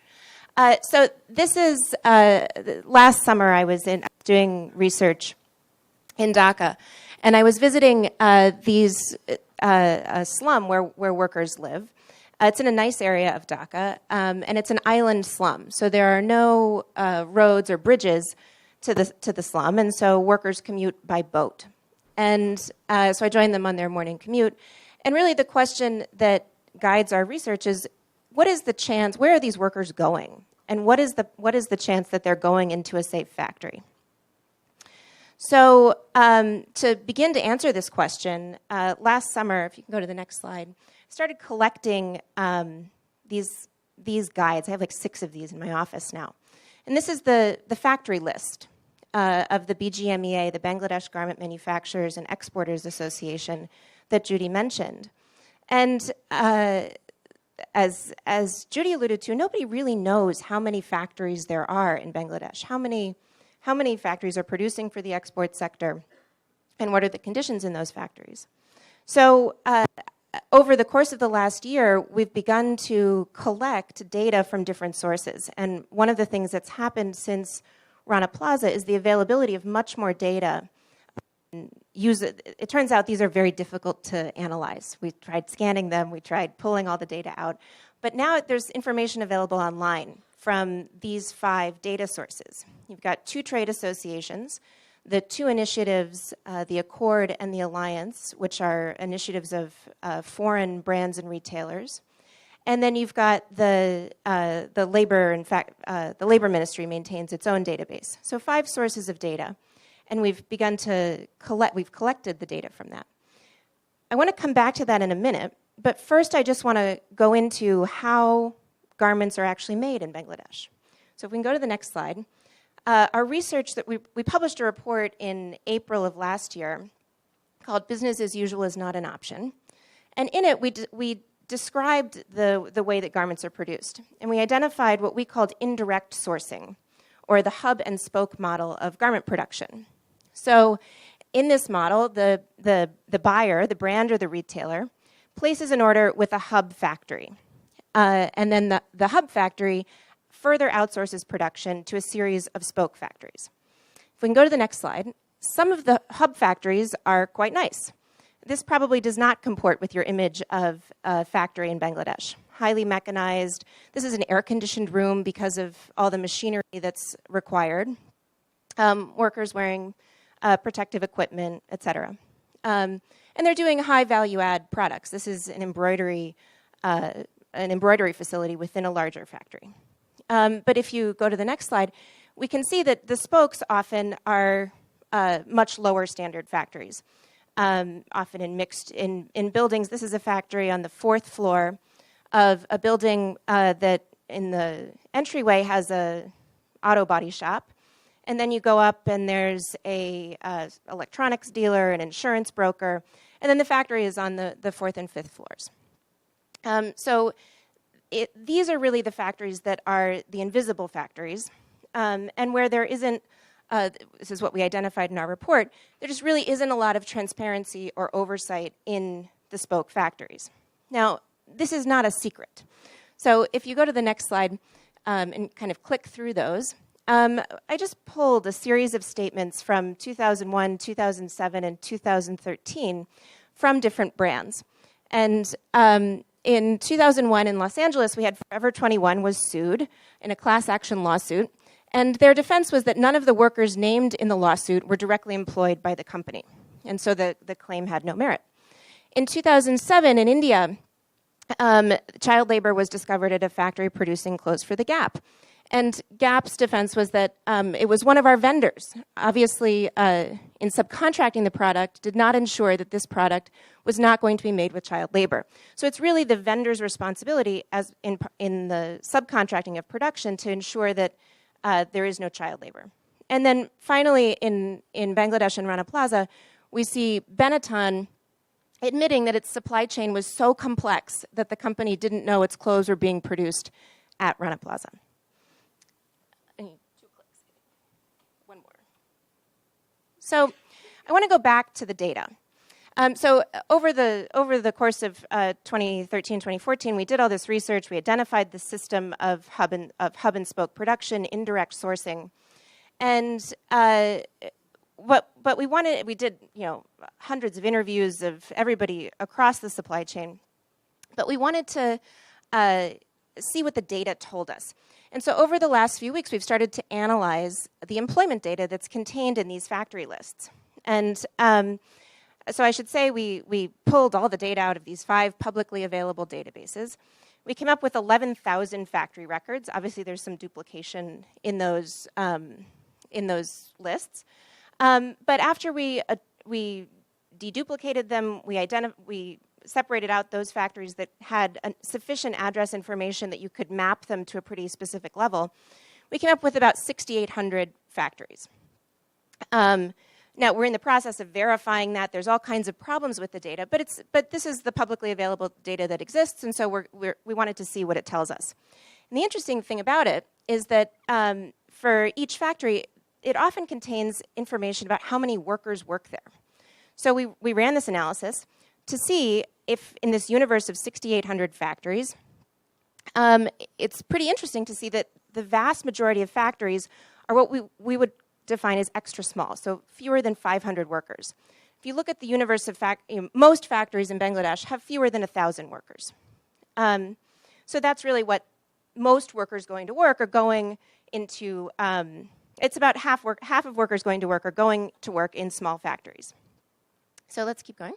So this is, last summer I was doing research in Dhaka, and I was visiting a slum where workers live. It's in a nice area of Dhaka, and it's an island slum. So there are no roads or bridges to the slum, and so workers commute by boat. And so I joined them on their morning commute. And really the question that guides our research is, what is the chance, where are these workers going? And what is the chance that they're going into a safe factory? So to begin to answer this question, last summer, if you can go to the next slide, I started collecting these guides. I have like 6 of these in my office now. And this is the factory list of the BGMEA, the Bangladesh Garment Manufacturers and Exporters Association, that Judy mentioned. And as Judy alluded to, nobody really knows how many factories there are in Bangladesh, how many factories are producing for the export sector, and what are the conditions in those factories. So over the course of the last year, we've begun to collect data from different sources. And one of the things that's happened since Rana Plaza is the availability of much more data. It turns out these are very difficult to analyze. We tried scanning them, we tried pulling all the data out, but now there's information available online from these 5 data sources. You've got 2 trade associations, the 2 initiatives, the Accord and the Alliance, which are initiatives of foreign brands and retailers, and then you've got the labor. In fact, the Labor Ministry maintains its own database. So 5 sources of data. And we've begun to we've collected the data from that. I want to come back to that in a minute, but first I just want to go into how garments are actually made in Bangladesh. So if we can go to the next slide. Our research that we published a report in April of last year called Business as Usual is Not an Option. And in it, we described the way that garments are produced. And we identified what we called indirect sourcing, or the hub and spoke model of garment production. So in this model, the buyer, the brand or the retailer, places an order with a hub factory. And then the hub factory further outsources production to a series of spoke factories. If we can go to the next slide, some of the hub factories are quite nice. this probably does not comport with your image of a factory in Bangladesh. Highly mechanized. This is an air-conditioned room because of all the machinery that's required. Workers wearing protective equipment, et cetera. And they're doing high value-add products. This is an embroidery facility within a larger factory. But if you go to the next slide, we can see that the spokes often are much lower standard factories, often in buildings. This is a factory on the 4th floor of a building that in the entryway has a auto body shop. And then you go up and there's a electronics dealer, an insurance broker, and then the factory is on the 4th and 5th floors. These are really the factories that are the invisible factories, and where there isn't, this is what we identified in our report, there just really isn't a lot of transparency or oversight in the spoke factories. Now, this is not a secret. So if you go to the next slide and kind of click through those, I just pulled a series of statements from 2001, 2007, and 2013 from different brands. And in 2001 in Los Angeles, we had Forever 21 was sued in a class action lawsuit. And their defense was that none of the workers named in the lawsuit were directly employed by the company. And so the claim had no merit. In 2007 in India, child labor was discovered at a factory producing clothes for the Gap. And Gap's defense was that it was one of our vendors, obviously in subcontracting the product, did not ensure that this product was not going to be made with child labor. So it's really the vendor's responsibility as in the subcontracting of production to ensure that there is no child labor. And then finally in Bangladesh and Rana Plaza, we see Benetton admitting that its supply chain was so complex that the company didn't know its clothes were being produced at Rana Plaza. I need 2 clicks. One more. So I want to go back to the data. So over the course of 2013, 2014, we did all this research. We identified the system of hub and spoke production, indirect sourcing, and what we wanted. We did hundreds of interviews of everybody across the supply chain, but we wanted to see what the data told us. And so over the last few weeks, we've started to analyze the employment data that's contained in these factory lists. And so I should say we pulled all the data out of these 5 publicly available databases. We came up with 11,000 factory records. Obviously, there's some duplication in those lists. But after we deduplicated them, we separated out those factories that had sufficient address information that you could map them to a pretty specific level. We came up with about 6,800 factories. Now, we're in the process of verifying that. There's all kinds of problems with the data, but this is the publicly available data that exists, and so we wanted to see what it tells us. And the interesting thing about it is that for each factory, it often contains information about how many workers work there. So we ran this analysis to see if in this universe of 6,800 factories, it's pretty interesting to see that the vast majority of factories are what we would define as extra small, so fewer than 500 workers. If you look at the universe of most factories in Bangladesh have fewer than 1,000 workers. So that's really what most workers going to work are going into. It's about half of workers going to work are going to work in small factories. So let's keep going.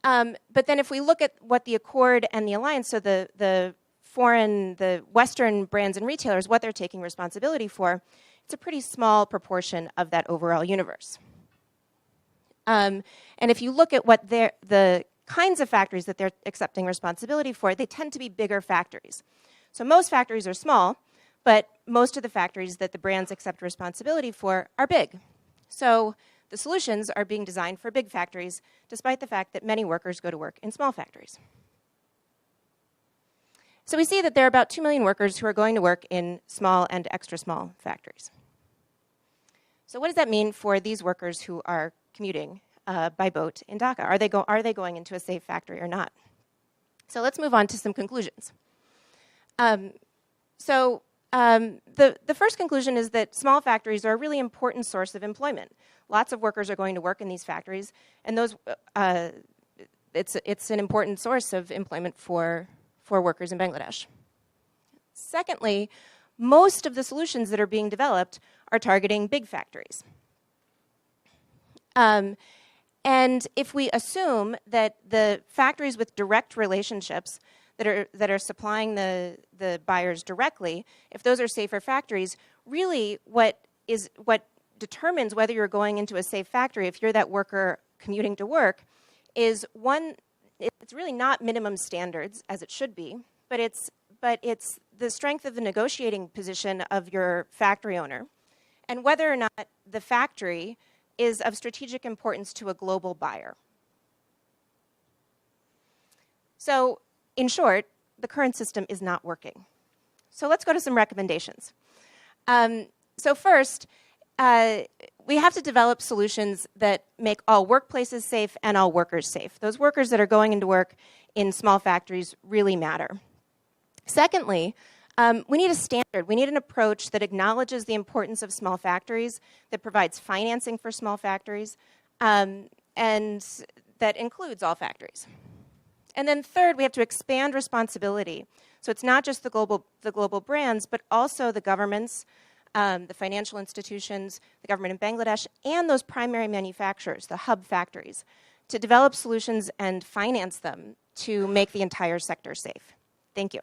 But then if we look at what the Accord and the Alliance, so the Western brands and retailers, what they're taking responsibility for, it's a pretty small proportion of that overall universe. And if you look at what the kinds of factories that they're accepting responsibility for, they tend to be bigger factories. So most factories are small, but most of the factories that the brands accept responsibility for are big. So the solutions are being designed for big factories, despite the fact that many workers go to work in small factories. So we see that there are about 2 million workers who are going to work in small and extra small factories. So what does that mean for these workers who are commuting by boat in Dhaka? Are they going into a safe factory or not? So let's move on to some conclusions. The first conclusion is that small factories are a really important source of employment. Lots of workers are going to work in these factories, and it's an important source of employment for workers in Bangladesh. Secondly, most of the solutions that are being developed are targeting big factories. And if we assume that the factories with direct relationships that are supplying the buyers directly, if those are safer factories, really what determines whether you're going into a safe factory, if you're that worker commuting to work, is one, it's really not minimum standards as it should be, but it's the strength of the negotiating position of your factory owner, and whether or not the factory is of strategic importance to a global buyer. So, in short, the current system is not working. So let's go to some recommendations. So first, we have to develop solutions that make all workplaces safe and all workers safe. Those workers that are going into work in small factories really matter. Secondly, we need a standard. We need an approach that acknowledges the importance of small factories, that provides financing for small factories, and that includes all factories. And then third, we have to expand responsibility. So it's not just the global brands, but also the governments, the financial institutions, the government in Bangladesh, and those primary manufacturers, the hub factories, to develop solutions and finance them to make the entire sector safe. Thank you.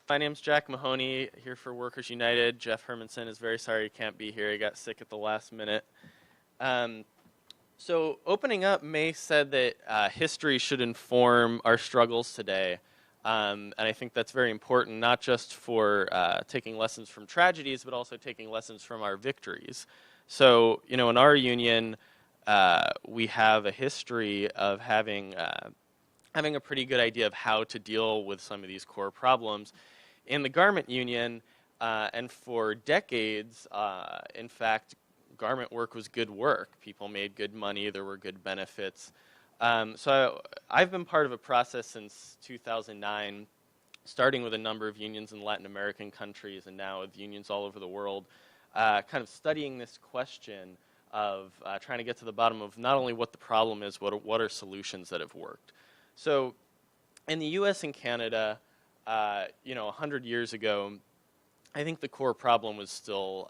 My name's Jack Mahoney, here for Workers United. Jeff Hermanson is very sorry he can't be here. He got sick at the last minute. So opening up, May said that history should inform our struggles today. And I think that's very important, not just for taking lessons from tragedies, but also taking lessons from our victories. So, in our union, we have a history of having a pretty good idea of how to deal with some of these core problems. In the garment union, and for decades, in fact, garment work was good work. People made good money. There were good benefits. So I've been part of a process since 2009, starting with a number of unions in Latin American countries and now with unions all over the world, kind of studying this question of trying to get to the bottom of not only what the problem is, what are solutions that have worked. So in the US and Canada, 100 years ago, I think the core problem was still,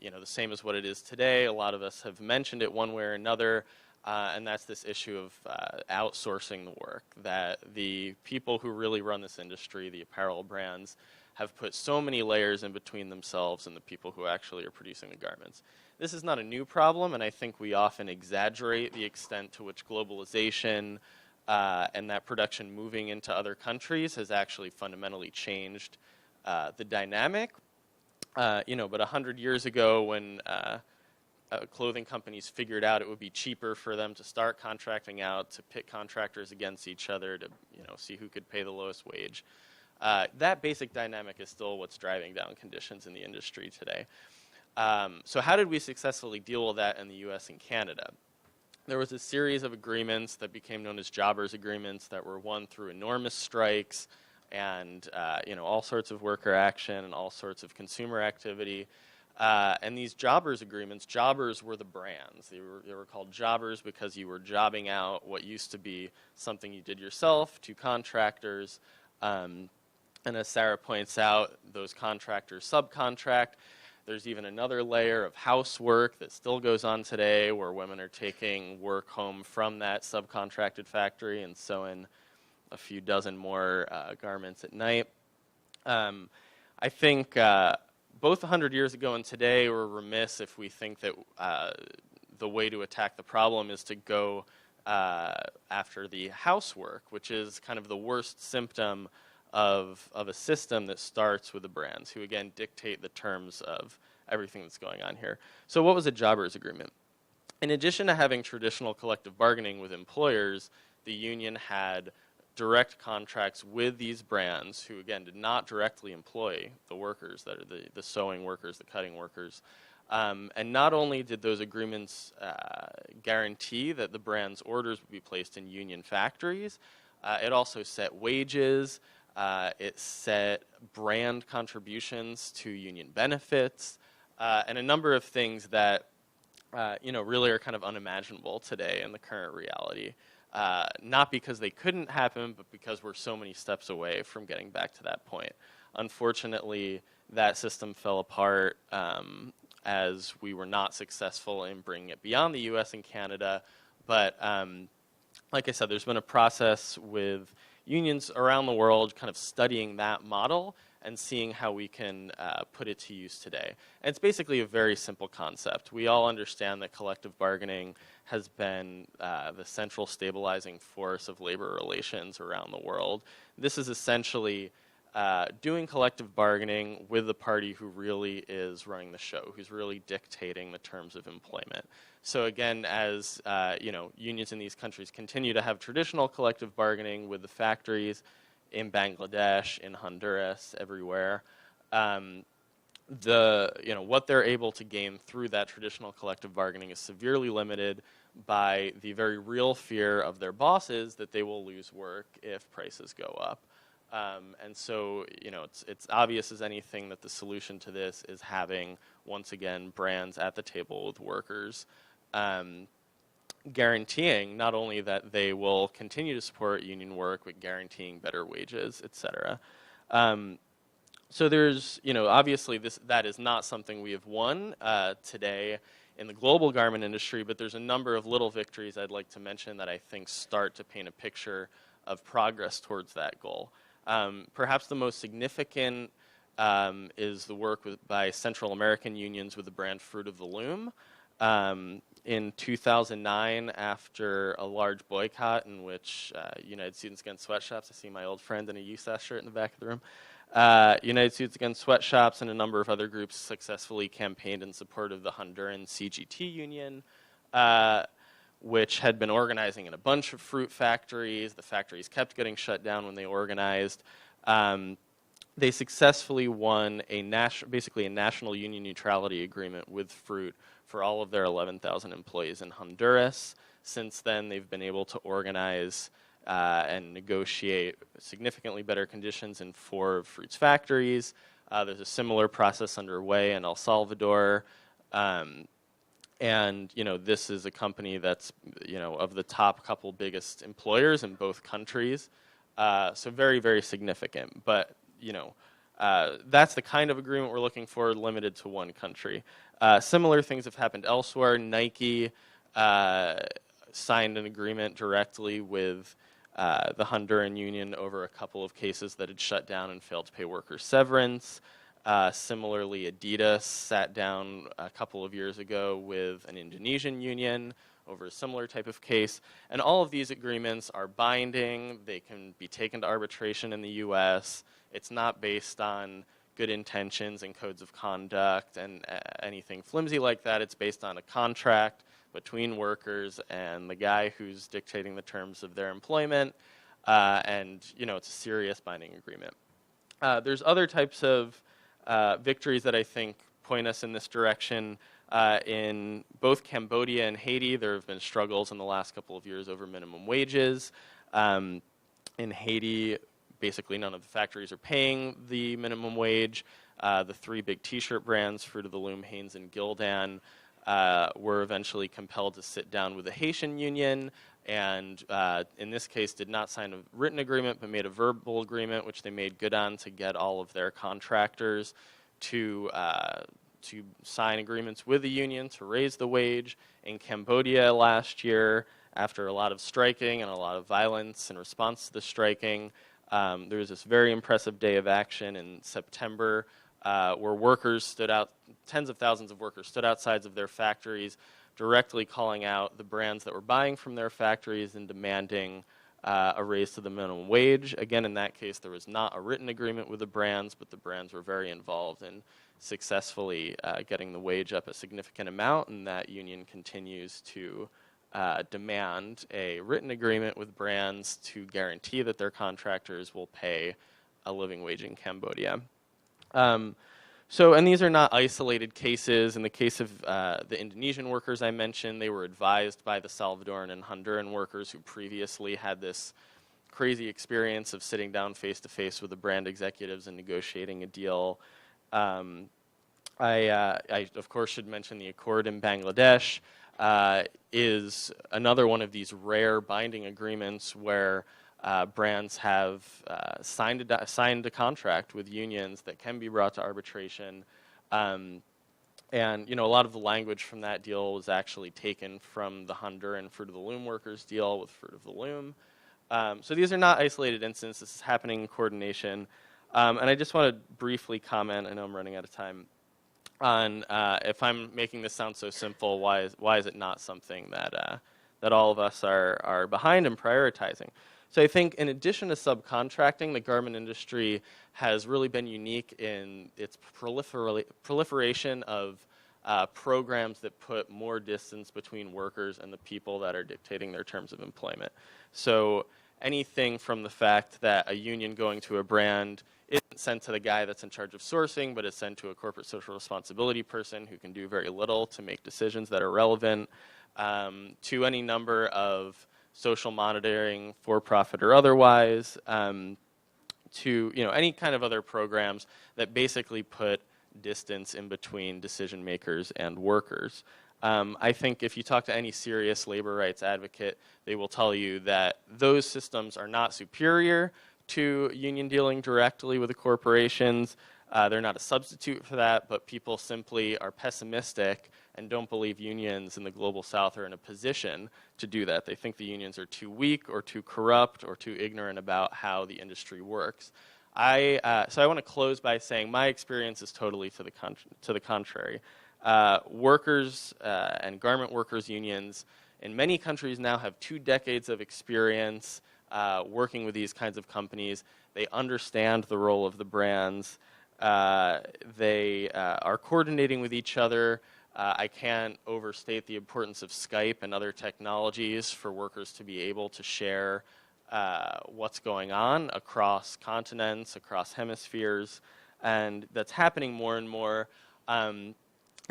the same as what it is today. A lot of us have mentioned it one way or another, and that's this issue of outsourcing the work, that the people who really run this industry, the apparel brands, have put so many layers in between themselves and the people who actually are producing the garments. This is not a new problem, and I think we often exaggerate the extent to which globalization and that production moving into other countries has actually fundamentally changed the dynamic. But 100 years ago, when clothing companies figured out it would be cheaper for them to start contracting out, to pit contractors against each other, to see who could pay the lowest wage, that basic dynamic is still what's driving down conditions in the industry today. So how did we successfully deal with that in the US and Canada? There was a series of agreements that became known as jobbers agreements that were won through enormous strikes and all sorts of worker action and all sorts of consumer activity. And these jobbers agreements, jobbers were the brands. They were called jobbers because you were jobbing out what used to be something you did yourself to contractors. And as Sarah points out, those contractors subcontract. There's even another layer of housework that still goes on today where women are taking work home from that subcontracted factory and sewing a few dozen more garments at night. I think both 100 years ago and today we're remiss if we think that the way to attack the problem is to go after the housework, which is kind of the worst symptom of a system that starts with the brands, who again dictate the terms of everything that's going on here. So what was a jobbers agreement? In addition to having traditional collective bargaining with employers, the union had direct contracts with these brands who, again, did not directly employ the workers, that are the sewing workers, the cutting workers. And not only did those agreements guarantee that the brand's orders would be placed in union factories, it also set wages, It set brand contributions to union benefits, and a number of things that really are kind of unimaginable today in the current reality. Not because they couldn't happen, but because we're so many steps away from getting back to that point. Unfortunately, that system fell apart as we were not successful in bringing it beyond the US and Canada. But like I said, there's been a process with unions around the world kind of studying that model and seeing how we can put it to use today. And it's basically a very simple concept. We all understand that collective bargaining has been the central stabilizing force of labor relations around the world. This is essentially doing collective bargaining with the party who really is running the show, who's really dictating the terms of employment. So again, as unions in these countries continue to have traditional collective bargaining with the factories in Bangladesh, in Honduras, everywhere, what they're able to gain through that traditional collective bargaining is severely limited by the very real fear of their bosses that they will lose work if prices go up. And so, it's obvious as anything that the solution to this is having, once again, brands at the table with workers, guaranteeing not only that they will continue to support union work, but guaranteeing better wages, et cetera. So there's, obviously that is not something we have won today in the global garment industry, but there's a number of little victories I'd like to mention that I think start to paint a picture of progress towards that goal. Perhaps the most significant is the work by Central American unions with the brand Fruit of the Loom. In 2009, after a large boycott in which United Students Against Sweatshops, I see my old friend in a USAS shirt in the back of the room, United Students Against Sweatshops and a number of other groups successfully campaigned in support of the Honduran CGT union, which had been organizing in a bunch of fruit factories. The factories kept getting shut down when they organized. They successfully won basically a national union neutrality agreement with Fruit for all of their 11,000 employees in Honduras. Since then, they've been able to organize and negotiate significantly better conditions in 4 of Fruit's factories. There's a similar process underway in El Salvador. And, this is a company that's, of the top couple biggest employers in both countries. So very, very significant. But, that's the kind of agreement we're looking for, limited to one country. Similar things have happened elsewhere. Nike signed an agreement directly with the Honduran union over a couple of cases that had shut down and failed to pay workers severance. Similarly, Adidas sat down a couple of years ago with an Indonesian union over a similar type of case. And all of these agreements are binding. They can be taken to arbitration in the U.S. It's not based on good intentions and codes of conduct and anything flimsy like that. It's based on a contract between workers and the guy who's dictating the terms of their employment. And, it's a serious binding agreement. There's other types of victories that I think point us in this direction. In both Cambodia and Haiti, there have been struggles in the last couple of years over minimum wages. In Haiti, basically none of the factories are paying the minimum wage. The 3 big T-shirt brands, Fruit of the Loom, Hanes, and Gildan, were eventually compelled to sit down with the Haitian union, and in this case did not sign a written agreement, but made a verbal agreement, which they made good on to get all of their contractors to sign agreements with the union to raise the wage. In Cambodia last year, after a lot of striking and a lot of violence in response to the striking, there was this very impressive day of action in September where workers stood out, tens of thousands of workers stood outside of their factories, directly calling out the brands that were buying from their factories and demanding a raise to the minimum wage. Again, in that case, there was not a written agreement with the brands, but the brands were very involved in successfully getting the wage up a significant amount, and that union continues to demand a written agreement with brands to guarantee that their contractors will pay a living wage in Cambodia. And these are not isolated cases. In the case of the Indonesian workers I mentioned, they were advised by the Salvadoran and Honduran workers who previously had this crazy experience of sitting down face to face with the brand executives and negotiating a deal. I of course should mention the Accord in Bangladesh is another one of these rare binding agreements where brands have signed a contract with unions that can be brought to arbitration. And a lot of the language from that deal was actually taken from the Honduran Fruit of the Loom workers deal with Fruit of the Loom. So these are not isolated incidents. This is happening in coordination. And I just want to briefly comment, I know I'm running out of time, on if I'm making this sound so simple, why is it not something that all of us are behind and prioritizing? So I think in addition to subcontracting, the garment industry has really been unique in its proliferation of programs that put more distance between workers and the people that are dictating their terms of employment. So anything from the fact that a union going to a brand isn't sent to the guy that's in charge of sourcing, but is sent to a corporate social responsibility person who can do very little to make decisions that are relevant, to any number of social monitoring, for-profit or otherwise, to any kind of other programs that basically put distance in between decision makers and workers. I think if you talk to any serious labor rights advocate, they will tell you that those systems are not superior to union dealing directly with the corporations. They're not a substitute for that, but people simply are pessimistic and don't believe unions in the global south are in a position to do that. They think the unions are too weak or too corrupt or too ignorant about how the industry works. So I want to close by saying my experience is totally to the contrary. Workers and garment workers unions in many countries now have 2 decades of experience working with these kinds of companies. They understand the role of the brands. They are coordinating with each other. I can't overstate the importance of Skype and other technologies for workers to be able to share what's going on across continents, across hemispheres, and that's happening more and more. And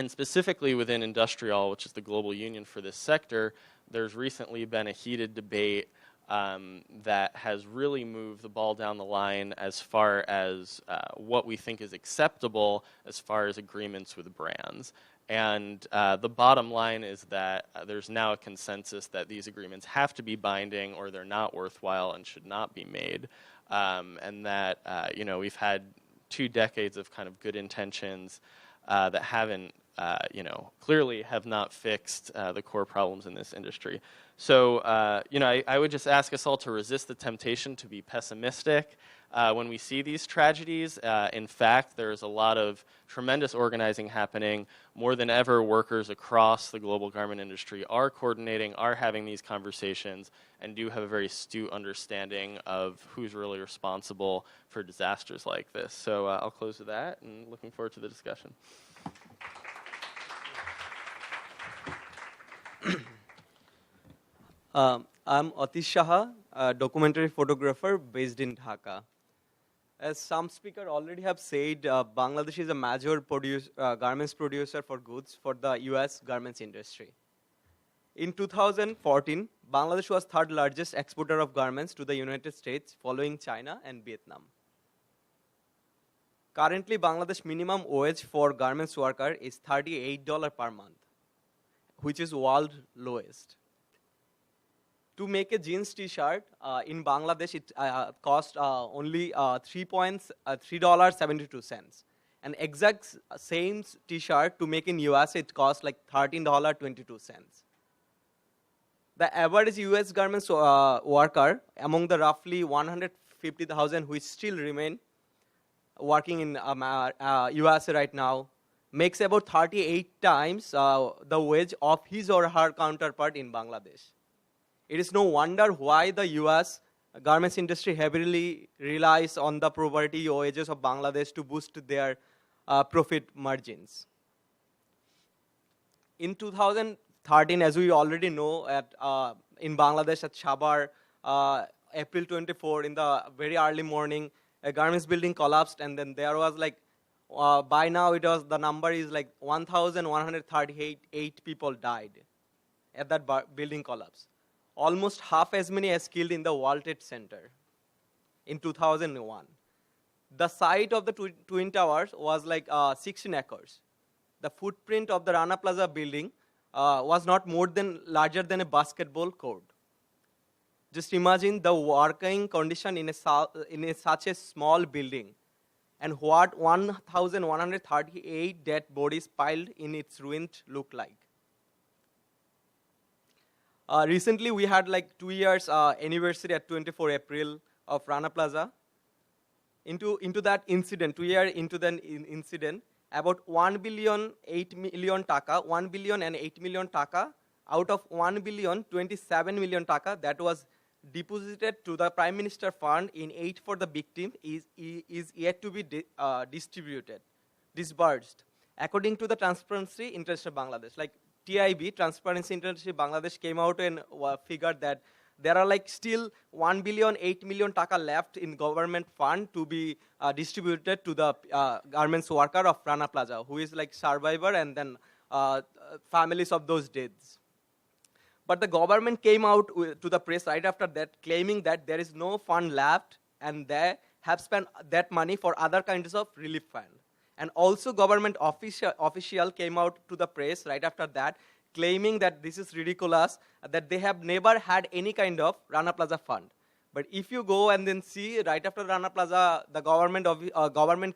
specifically within Industrial, which is the global union for this sector, there's recently been a heated debate that has really moved the ball down the line as far as what we think is acceptable as far as agreements with brands. And the bottom line is that there's now a consensus that these agreements have to be binding or they're not worthwhile and should not be made. And that, we've had 2 decades of kind of good intentions that haven't, clearly have not fixed the core problems in this industry. So, I would just ask us all to resist the temptation to be pessimistic when we see these tragedies. In fact, there's a lot of tremendous organizing happening. More than ever, workers across the global garment industry are coordinating, are having these conversations, and do have a very astute understanding of who's really responsible for disasters like this. So I'll close with that, and looking forward to the discussion. I'm Atish Shaha, a documentary photographer based in Dhaka. As some speakers already have said, Bangladesh is a major garments producer for goods for the US garments industry. In 2014, Bangladesh was 3rd largest exporter of garments to the United States, following China and Vietnam. Currently, Bangladesh minimum wage for garments worker is $38 per month, which is world lowest. To make a jeans t-shirt in Bangladesh, it costs only $3.72. An exact same t-shirt to make in US, it costs like $13.22. The average US garments worker among the roughly 150,000 who still remain working in US right now makes about 38 times the wage of his or her counterpart in Bangladesh. It is no wonder why the US garments industry heavily relies on the poverty wages of Bangladesh to boost their profit margins. In 2013, as we already know, in Bangladesh at Sabar, April 24, in the very early morning, a garments building collapsed, and then there was like, by now the number is like 1,138 people died at that building collapse. almost half as many as killed in the World Trade Center in 2001. The site of the Twin Towers was like 16 acres. The footprint of the Rana Plaza building was not larger than a basketball court. Just imagine the working condition in such a small building, and what 1,138 dead bodies piled in its ruins look like. Recently, we had like 2 years anniversary at 24 April of Rana Plaza. Into that incident, 2 years into the incident, about 1 billion 8 million taka, 1 billion and 8 million taka out of 1 billion 27 million taka that was deposited to the Prime Minister Fund in aid for the victim is yet to be disbursed. According to the Transparency International Bangladesh, like TIB, Transparency International Bangladesh came out and figured that there are like still 1 billion 8 million taka left in government fund to be distributed to the garments worker of Rana Plaza, who is like survivor and then families of those deaths. But the government came out to the press right after that, claiming that there is no fund left and they have spent that money for other kinds of relief fund. And also government official came out to the press right after that, claiming that this is ridiculous, that they have never had any kind of Rana Plaza fund. But if you go and then see, right after Rana Plaza, the government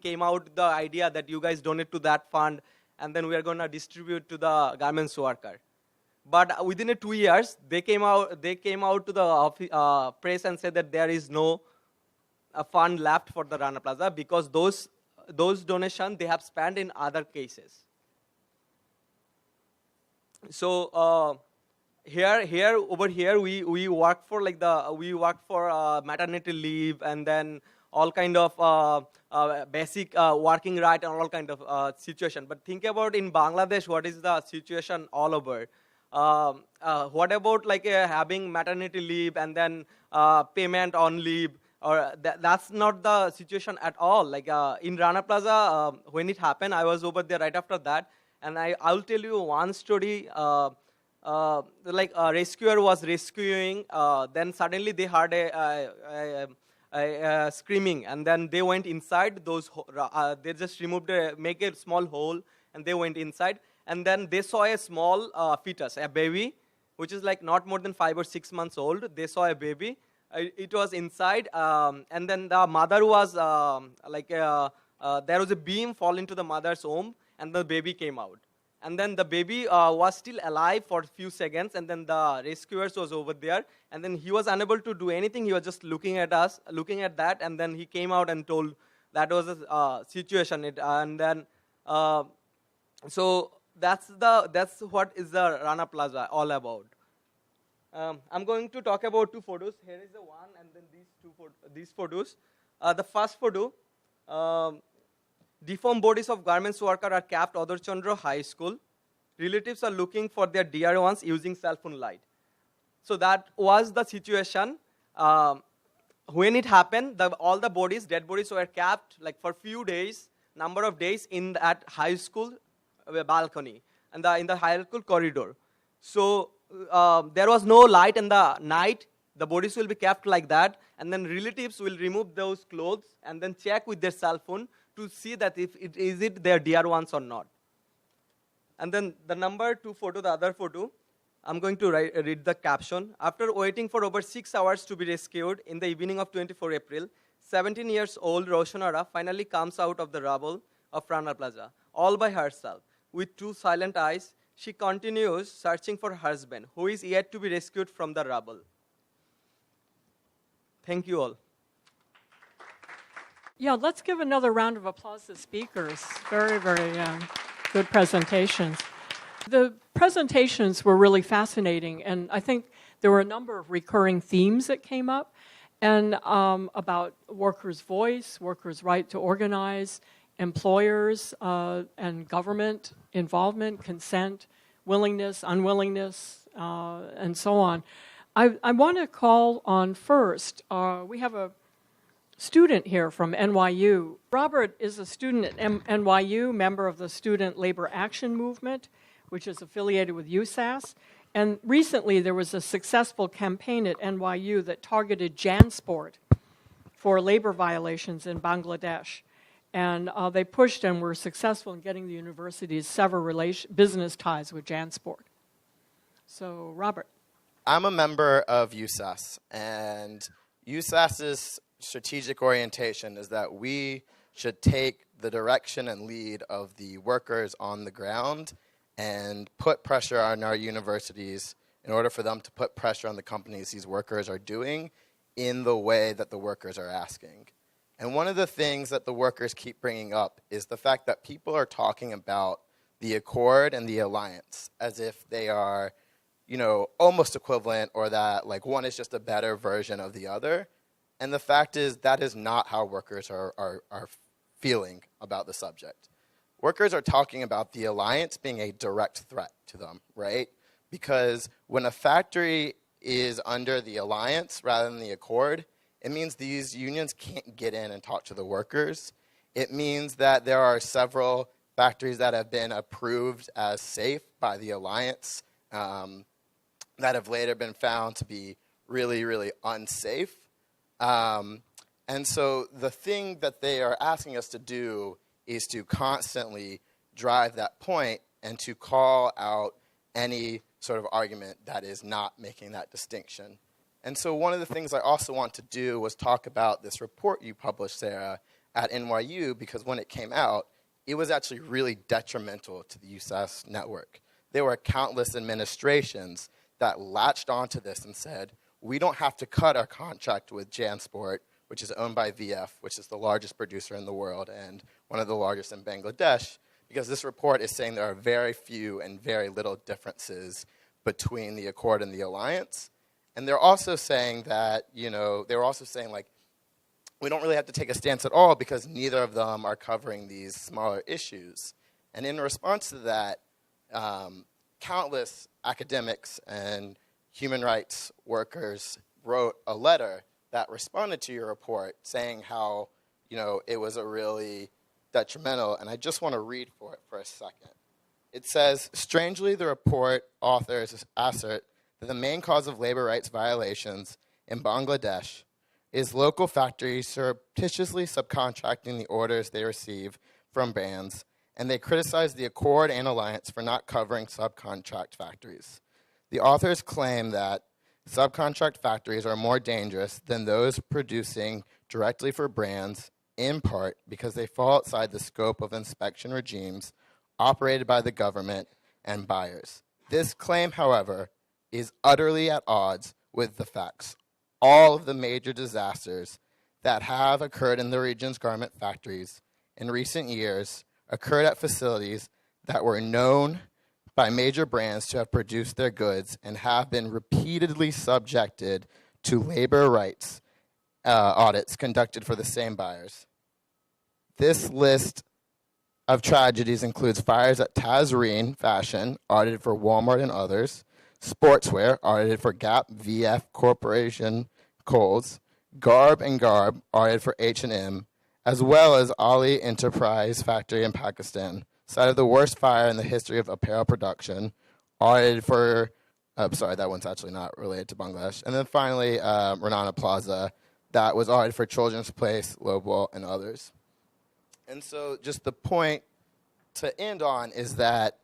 came out with the idea that you guys donate to that fund, and then we are going to distribute to the garments worker. But within 2 years, they came out to the press and said that there is no fund left for the Rana Plaza because those donations they have spent in other cases. So over here we work for maternity leave and then all kind of basic working right and all kind of situation. But think about in Bangladesh, what is the situation all over? What about like having maternity leave and then payment on leave? Or that's not the situation at all. Like in Rana Plaza, when it happened, I was over there right after that, and I'll tell you one story. Like a rescuer was rescuing, then suddenly they heard a screaming, and then they went inside. They just make a small hole, and they went inside. And then they saw a small fetus, a baby, which is like not more than 5 or 6 months old. They saw a baby. It was inside, and then the mother was there was a beam fall into the mother's womb, and the baby came out. And then the baby was still alive for a few seconds, and then the rescuers was over there, and then he was unable to do anything. He was just looking at us, looking at that, and then he came out and told that was a situation. So that's what is the Rana Plaza all about. I'm going to talk about 2 photos. Here is the one, and then these photos. The first photo, deformed bodies of garments worker are kept Adar Chandra High School. Relatives are looking for their dear ones using cell phone light. So that was the situation. When it happened, all the dead bodies were kept like for few days, number of days in that high school balcony and in the high school corridor. So there was no light in the night. The bodies will be kept like that, and then relatives will remove those clothes and then check with their cell phone to see that if it is their dear ones or not. And then the number 2 photo, the other photo, I'm going to read the caption. After waiting for over 6 hours to be rescued in the evening of 24 April, 17 years old Roshanara finally comes out of the rubble of Rana Plaza, all by herself. With 2 silent eyes, she continues searching for her husband, who is yet to be rescued from the rubble. Thank you all. Yeah, let's give another round of applause to speakers. Very, very good presentations. The presentations were really fascinating, and I think there were a number of recurring themes that came up, and about workers' voice, workers' right to organize, employers and government involvement, consent, willingness, unwillingness, and so on. I want to call on first, we have a student here from NYU. Robert is a student at NYU, member of the Student Labor Action Movement, which is affiliated with USAS, And recently there was a successful campaign at NYU that targeted JanSport for labor violations in Bangladesh. And they pushed and were successful in getting the universities sever business ties with JanSport. So, Robert. I'm a member of USAS, and USAS's strategic orientation is that we should take the direction and lead of the workers on the ground and put pressure on our universities in order for them to put pressure on the companies these workers are doing in the way that the workers are asking. And one of the things that the workers keep bringing up is the fact that people are talking about the Accord and the Alliance as if they are, almost equivalent, or that like one is just a better version of the other. And the fact is that is not how workers are feeling about the subject. Workers are talking about the Alliance being a direct threat to them, right? Because when a factory is under the Alliance rather than the Accord, it means these unions can't get in and talk to the workers. It means that there are several factories that have been approved as safe by the Alliance that have later been found to be really, really unsafe. And so the thing that they are asking us to do is to constantly drive that point and to call out any sort of argument that is not making that distinction. And so one of the things I also want to do was talk about this report you published, Sarah, at NYU, because when it came out, it was actually really detrimental to the USAS network. There were countless administrations that latched onto this and said, we don't have to cut our contract with JanSport, which is owned by VF, which is the largest producer in the world and one of the largest in Bangladesh, because this report is saying there are very few and very little differences between the Accord and the Alliance. And they're also saying that, we don't really have to take a stance at all because neither of them are covering these smaller issues. And in response to that, countless academics and human rights workers wrote a letter that responded to your report saying how, it was a really detrimental, and I just want to read for it for a second. It says, strangely, the report authors assert that the main cause of labor rights violations in Bangladesh is local factories surreptitiously subcontracting the orders they receive from brands, and they criticize the Accord and Alliance for not covering subcontract factories. The authors claim that subcontract factories are more dangerous than those producing directly for brands, in part because they fall outside the scope of inspection regimes operated by the government and buyers. This claim, however, is utterly at odds with the facts. All of the major disasters that have occurred in the region's garment factories in recent years occurred at facilities that were known by major brands to have produced their goods and have been repeatedly subjected to labor rights audits conducted for the same buyers. This list of tragedies includes fires at Tazreen Fashion, audited for Walmart and others, Sportswear, audited for Gap, VF Corporation, Kohl's, Garb and Garb, audited for H&M, as well as Ali Enterprise Factory in Pakistan, cited the worst fire in the history of apparel production, audited for, that one's actually not related to Bangladesh. And then finally, Rana Plaza, that was audited for Children's Place, Loblaw, and others. And so just the point to end on is that,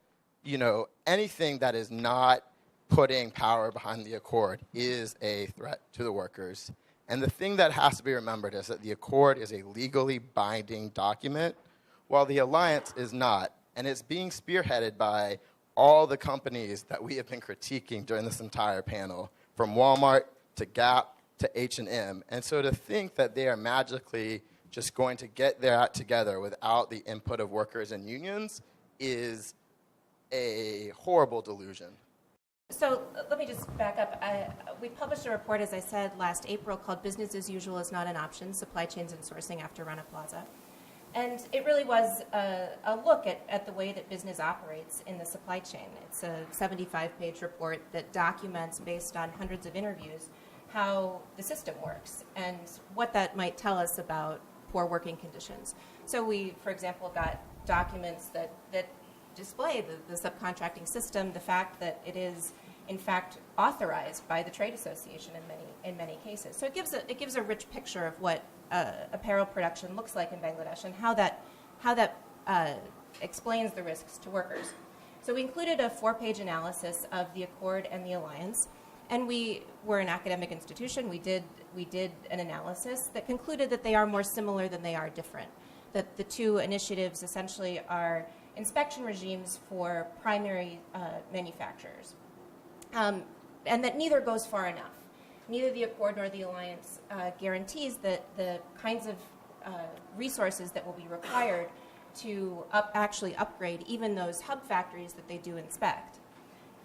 anything that is not putting power behind the Accord is a threat to the workers. And the thing that has to be remembered is that the Accord is a legally binding document, while the Alliance is not. And it's being spearheaded by all the companies that we have been critiquing during this entire panel, from Walmart to Gap to H&M. And so to think that they are magically just going to get their act together without the input of workers and unions is a horrible delusion. So let me just back up. We published a report, as I said, last April called Business as Usual is Not an Option, Supply Chains and Sourcing After Rana Plaza. And it really was a look at the way that business operates in the supply chain. It's a 75-page report that documents, based on hundreds of interviews, how the system works and what that might tell us about poor working conditions. So we, for example, got documents that display the subcontracting system, the fact that it is in fact, authorized by the trade association in many cases. So it gives a rich picture of what apparel production looks like in Bangladesh and how that explains the risks to workers. So we included a 4-page analysis of the Accord and the Alliance, and we were an academic institution. We did an analysis that concluded that they are more similar than they are different. That the two initiatives essentially are inspection regimes for primary manufacturers, and that neither goes far enough. Neither the Accord nor the Alliance guarantees that the kinds of resources that will be required to actually upgrade even those hub factories that they do inspect.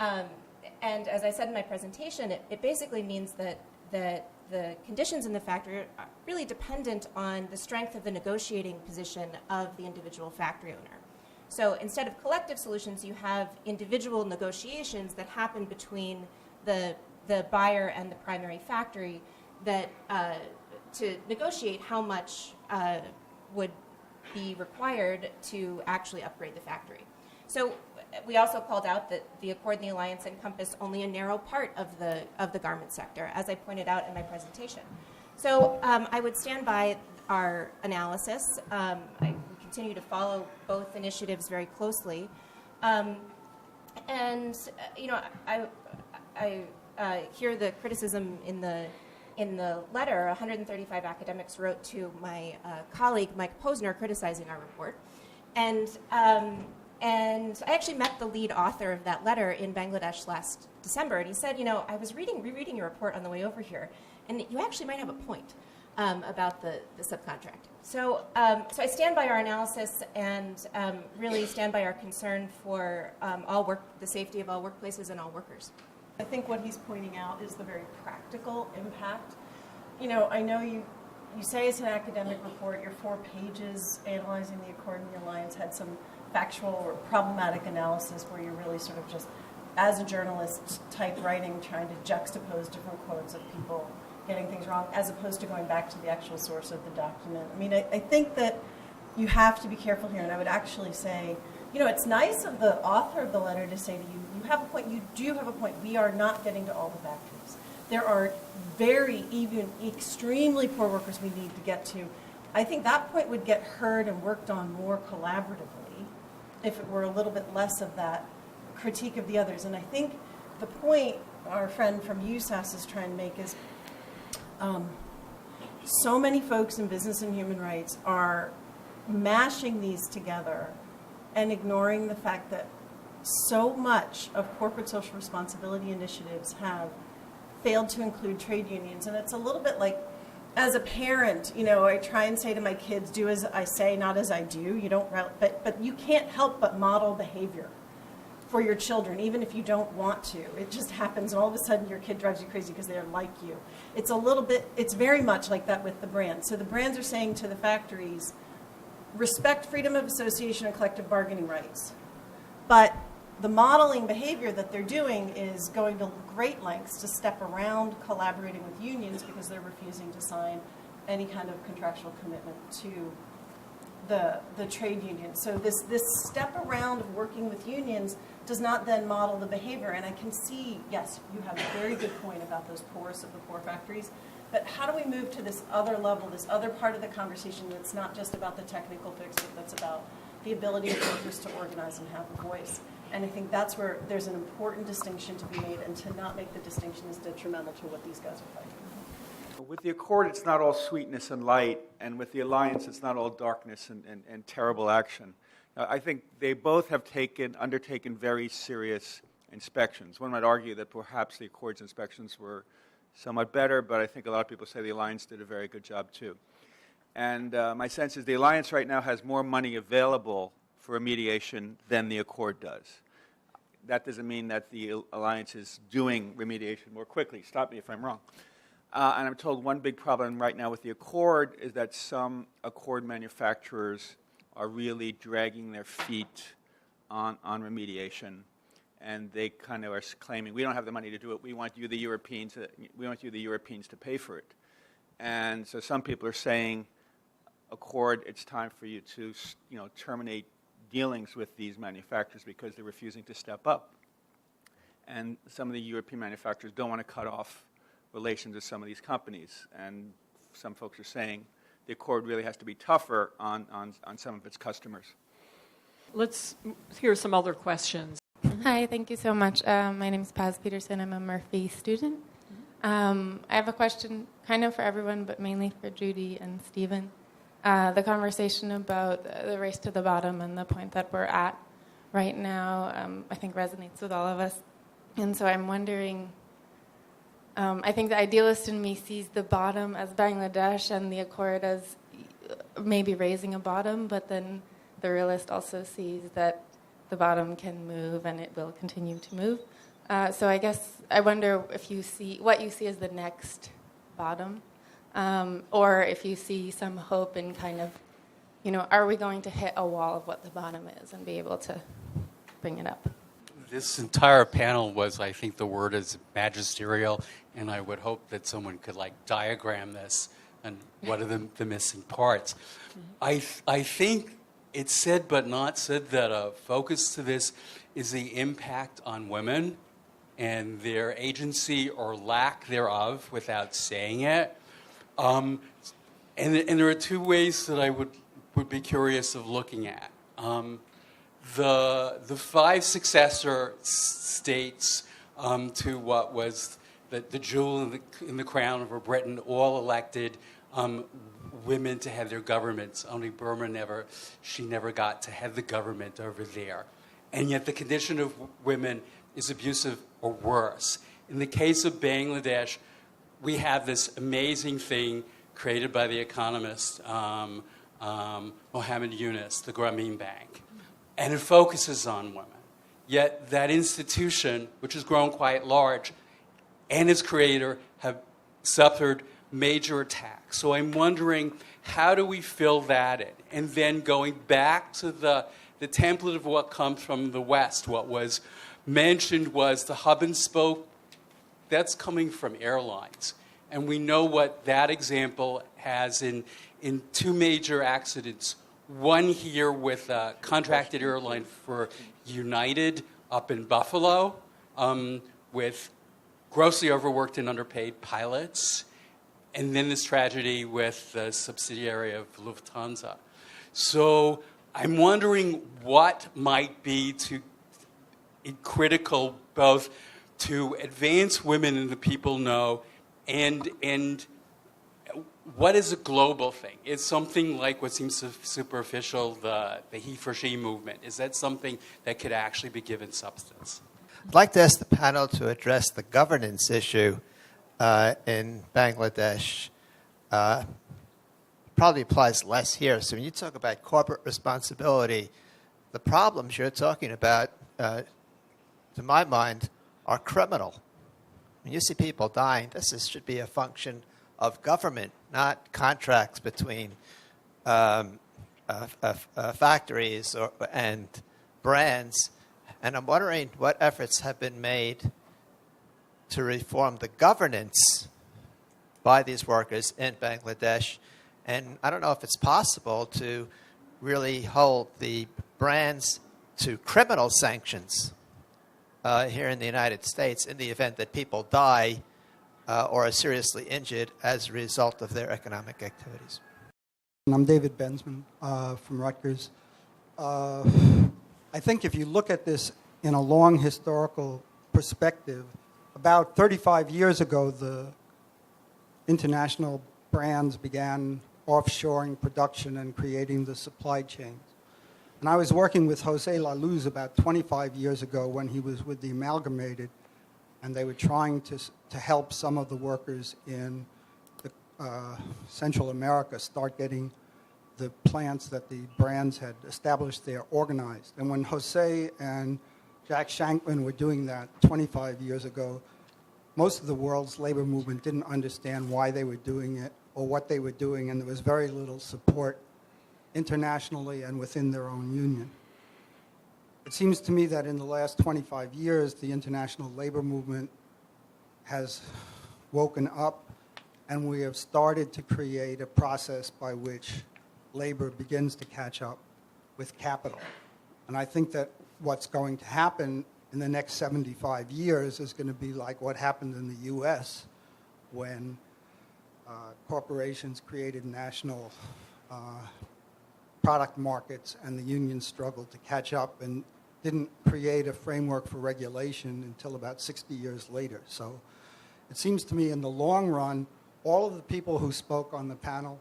And as I said in my presentation, it basically means that the conditions in the factory are really dependent on the strength of the negotiating position of the individual factory owner. So instead of collective solutions, you have individual negotiations that happen between the buyer and the primary factory that to negotiate how much would be required to actually upgrade the factory. So we also called out that the Accord and the Alliance encompass only a narrow part of the garment sector, as I pointed out in my presentation. So I would stand by our analysis. I continue to follow both initiatives very closely. And you know, I hear the criticism in the letter. 135 academics wrote to my colleague Mike Posner criticizing our report, and I actually met the lead author of that letter in Bangladesh last December, and he said, you know, I was rereading your report on the way over here, and you actually might have a point about the subcontracting. So I stand by our analysis and really stand by our concern for the safety of all workplaces and all workers. I think what he's pointing out is the very practical impact. You know, I know you say it's an academic report. Your 4 pages analyzing the Accord and the Alliance had some factual or problematic analysis where you're really sort of just, as a journalist, type writing, trying to juxtapose different quotes of people getting things wrong, as opposed to going back to the actual source of the document. I mean, I think that you have to be careful here, and I would actually say, you know, it's nice of the author of the letter to say to you, you have a point, you do have a point, we are not getting to all the factories. There are even extremely poor workers we need to get to. I think that point would get heard and worked on more collaboratively if it were a little bit less of that critique of the others. And I think the point our friend from USAS is trying to make is so many folks in business and human rights are mashing these together and ignoring the fact that so much of corporate social responsibility initiatives have failed to include trade unions. And it's a little bit like, as a parent, you know, I try and say to my kids, do as I say, not as I do. You don't, but you can't help but model behavior for your children, even if you don't want to. It just happens, and all of a sudden your kid drives you crazy because they're like you. It's a little bit, it's very much like that with the brands. So the brands are saying to the factories, respect freedom of association and collective bargaining rights. But the modeling behavior that they're doing is going to great lengths to step around collaborating with unions because they're refusing to sign any kind of contractual commitment to the trade union. So this step around of working with unions does not then model the behavior. And I can see, yes, you have a very good point about those poorest of the poor factories, but how do we move to this other level, this other part of the conversation that's not just about the technical fix, but that's about the ability of workers to organize and have a voice? And I think that's where there's an important distinction to be made, and to not make the distinction as detrimental to what these guys are fighting. With the Accord, it's not all sweetness and light, and with the Alliance, it's not all darkness and terrible action. I think they both have undertaken very serious inspections. One might argue that perhaps the Accord's inspections were somewhat better, but I think a lot of people say the Alliance did a very good job too. And my sense is the Alliance right now has more money available for remediation than the Accord does. That doesn't mean that the Alliance is doing remediation more quickly. Stop me if I'm wrong. And I'm told one big problem right now with the Accord is that some Accord manufacturers are really dragging their feet on remediation, and they kind of are claiming, we don't have the money to do it, we want you, the Europeans to pay for it. And so some people are saying, Accord, it's time for you to, you know, terminate dealings with these manufacturers because they're refusing to step up. and some of the European manufacturers don't want to cut off relations with some of these companies. And some folks are saying the Accord really has to be tougher on some of its customers. Let's hear some other questions. Hi, thank you so much. My name is Paz Peterson. I'm a Murphy student. I have a question kind of for everyone, but mainly for Judy and Stephen. The conversation about the race to the bottom and the point that we're at right now, I think resonates with all of us. And so I'm wondering, I think the idealist in me sees the bottom as Bangladesh and the Accord as maybe raising a bottom, but then the realist also sees that the bottom can move and it will continue to move. So I guess I wonder if you see what you see as the next bottom, or if you see some hope in kind of, are we going to hit a wall of what the bottom is and be able to bring it up? This entire panel was, I think the word is magisterial, and I would hope that someone could diagram this and what are the missing parts. I think it's said but not said that a focus to this is the impact on women and their agency or lack thereof without saying it. And there are two ways that I would be curious of looking at. The five successor states to what was the jewel in the crown of Britain all elected women to head their governments. Only Burma never got to head the government over there. And yet the condition of women is abusive or worse. In the case of Bangladesh, we have this amazing thing created by the economist Mohammed Yunus, the Grameen Bank. And it focuses on women. Yet that institution, which has grown quite large, and its creator have suffered major attacks. So I'm wondering, how do we fill that in? And then going back to the template of what comes from the West, what was mentioned was the hub and spoke. That's coming from airlines. And we know what that example has in two major accidents. One here with a contracted airline for United up in Buffalo with grossly overworked and underpaid pilots. And then this tragedy with the subsidiary of Lufthansa. So I'm wondering what might be critical both to advance women and the people know, and what is a global thing? Is something like what seems superficial, the he for she movement, is that something that could actually be given substance? I'd like to ask the panel to address the governance issue in Bangladesh. Probably applies less here. So when you talk about corporate responsibility, the problems you're talking about, to my mind, are criminal. When you see people dying, this should be a function of government, not contracts between factories and brands. And I'm wondering what efforts have been made to reform the governance by these workers in Bangladesh. And I don't know if it's possible to really hold the brands to criminal sanctions here in the United States in the event that people die or are seriously injured as a result of their economic activities. I'm David Bensman from Rutgers. I think if you look at this in a long historical perspective, about 35 years ago, the international brands began offshoring production and creating the supply chains. And I was working with Jose La Luz about 25 years ago when he was with the Amalgamated, and they were trying to help some of the workers in Central America start getting the plants that the brands had established there organized. And when Jose and Jack Shankman were doing that 25 years ago, most of the world's labor movement didn't understand why they were doing it or what they were doing, and there was very little support internationally and within their own union. It seems to me that in the last 25 years, the international labor movement has woken up, and we have started to create a process by which labor begins to catch up with capital. And I think that what's going to happen in the next 75 years is going to be like what happened in the U.S. when corporations created national product markets and the unions struggled to catch up and didn't create a framework for regulation until about 60 years later. So it seems to me in the long run, all of the people who spoke on the panel,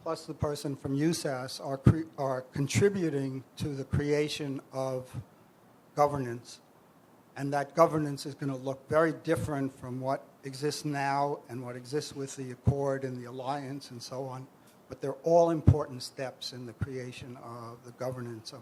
plus the person from USAS, are contributing to the creation of governance. And that governance is going to look very different from what exists now and what exists with the Accord and the Alliance and so on. But they're all important steps in the creation of the governance of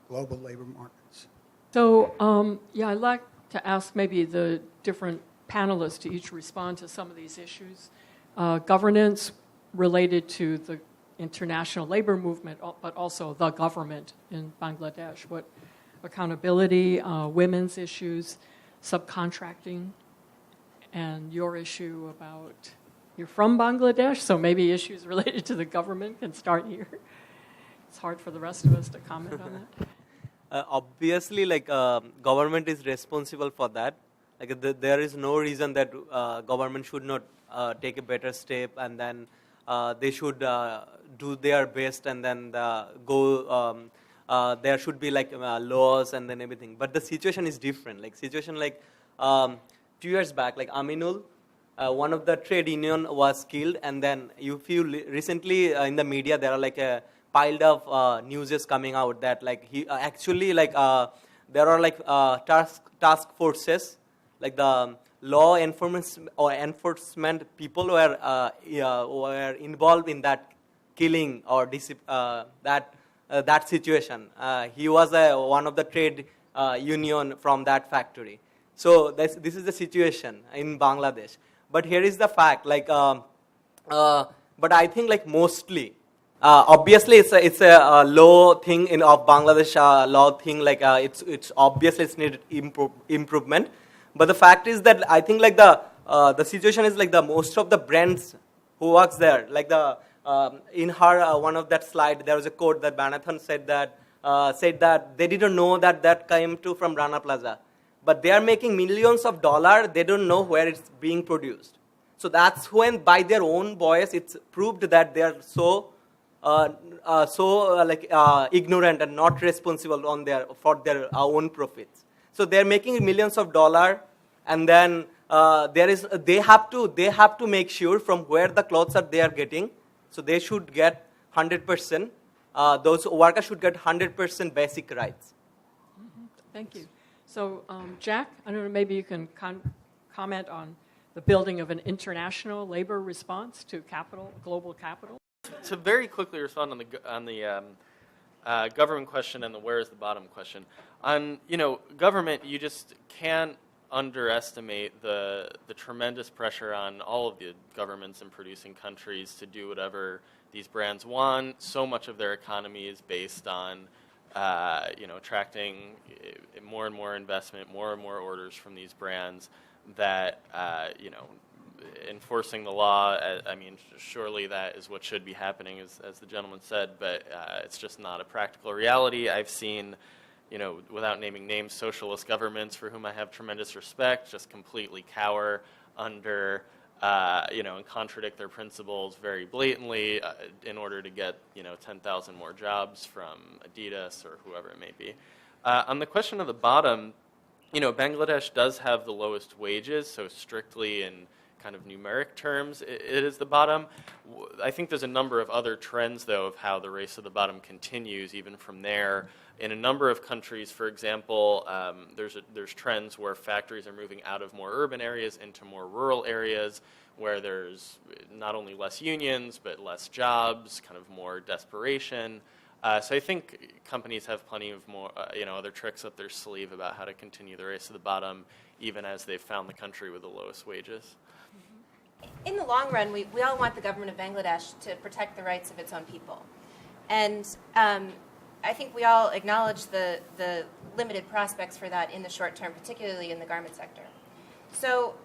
global labor markets. So, I'd like to ask maybe the different panelists to each respond to some of these issues. Governance related to the international labor movement, but also the government in Bangladesh. What accountability, women's issues, subcontracting, and your issue about, you're from Bangladesh, so maybe issues related to the government can start here. It's hard for the rest of us to comment on that. Obviously, government is responsible for that. There is no reason that government should not take a better step, and then they should do their best, and then there should be laws and then everything. But the situation is different. 2 years back, Aminul, one of the trade union was killed, and then recently in the media there are a piled of news coming out that he actually there are task forces, the law enforcement people were involved in that killing or that situation. He was one of the trade union from that factory. So this is the situation in Bangladesh. But here is the fact, but I think mostly, obviously it's a law thing of Bangladesh law thing. It's obviously it's needed improvement. But the fact is that I think the situation is the most of the brands who works there, in her one of that slide there was a quote that Banathan said that they didn't know that came from Rana Plaza. But they are making millions of dollars. They don't know where it's being produced. So that's when, by their own voice, it's proved that they are so ignorant and not responsible for their own profits. So they're making millions of dollars, and then they have to make sure from where the clothes they are getting. So they should get 100%. Those workers should get 100% basic rights. Mm-hmm. Thank you. So, Jack, I don't know, maybe you can comment on the building of an international labor response to global capital. To very quickly respond on the government question and the where is the bottom question. On government, you just can't underestimate the tremendous pressure on all of the governments in producing countries to do whatever these brands want. So much of their economy is based on attracting more and more investment, more and more orders from these brands that, enforcing the law, surely that is what should be happening, as the gentleman said, but it's just not a practical reality. I've seen, without naming names, socialist governments for whom I have tremendous respect just completely cower under and contradict their principles very blatantly in order to get 10,000 more jobs from Adidas or whoever it may be. On the question of the bottom, Bangladesh does have the lowest wages, so strictly in kind of numeric terms, it is the bottom. I think there's a number of other trends, though, of how the race to the bottom continues even from there. In a number of countries, for example, there's trends where factories are moving out of more urban areas into more rural areas where there's not only less unions, but less jobs, kind of more desperation. So I think companies have plenty of more, other tricks up their sleeve about how to continue the race to the bottom, even as they've found the country with the lowest wages. In the long run, we all want the government of Bangladesh to protect the rights of its own people. And I think we all acknowledge the limited prospects for that in the short term, particularly in the garment sector. So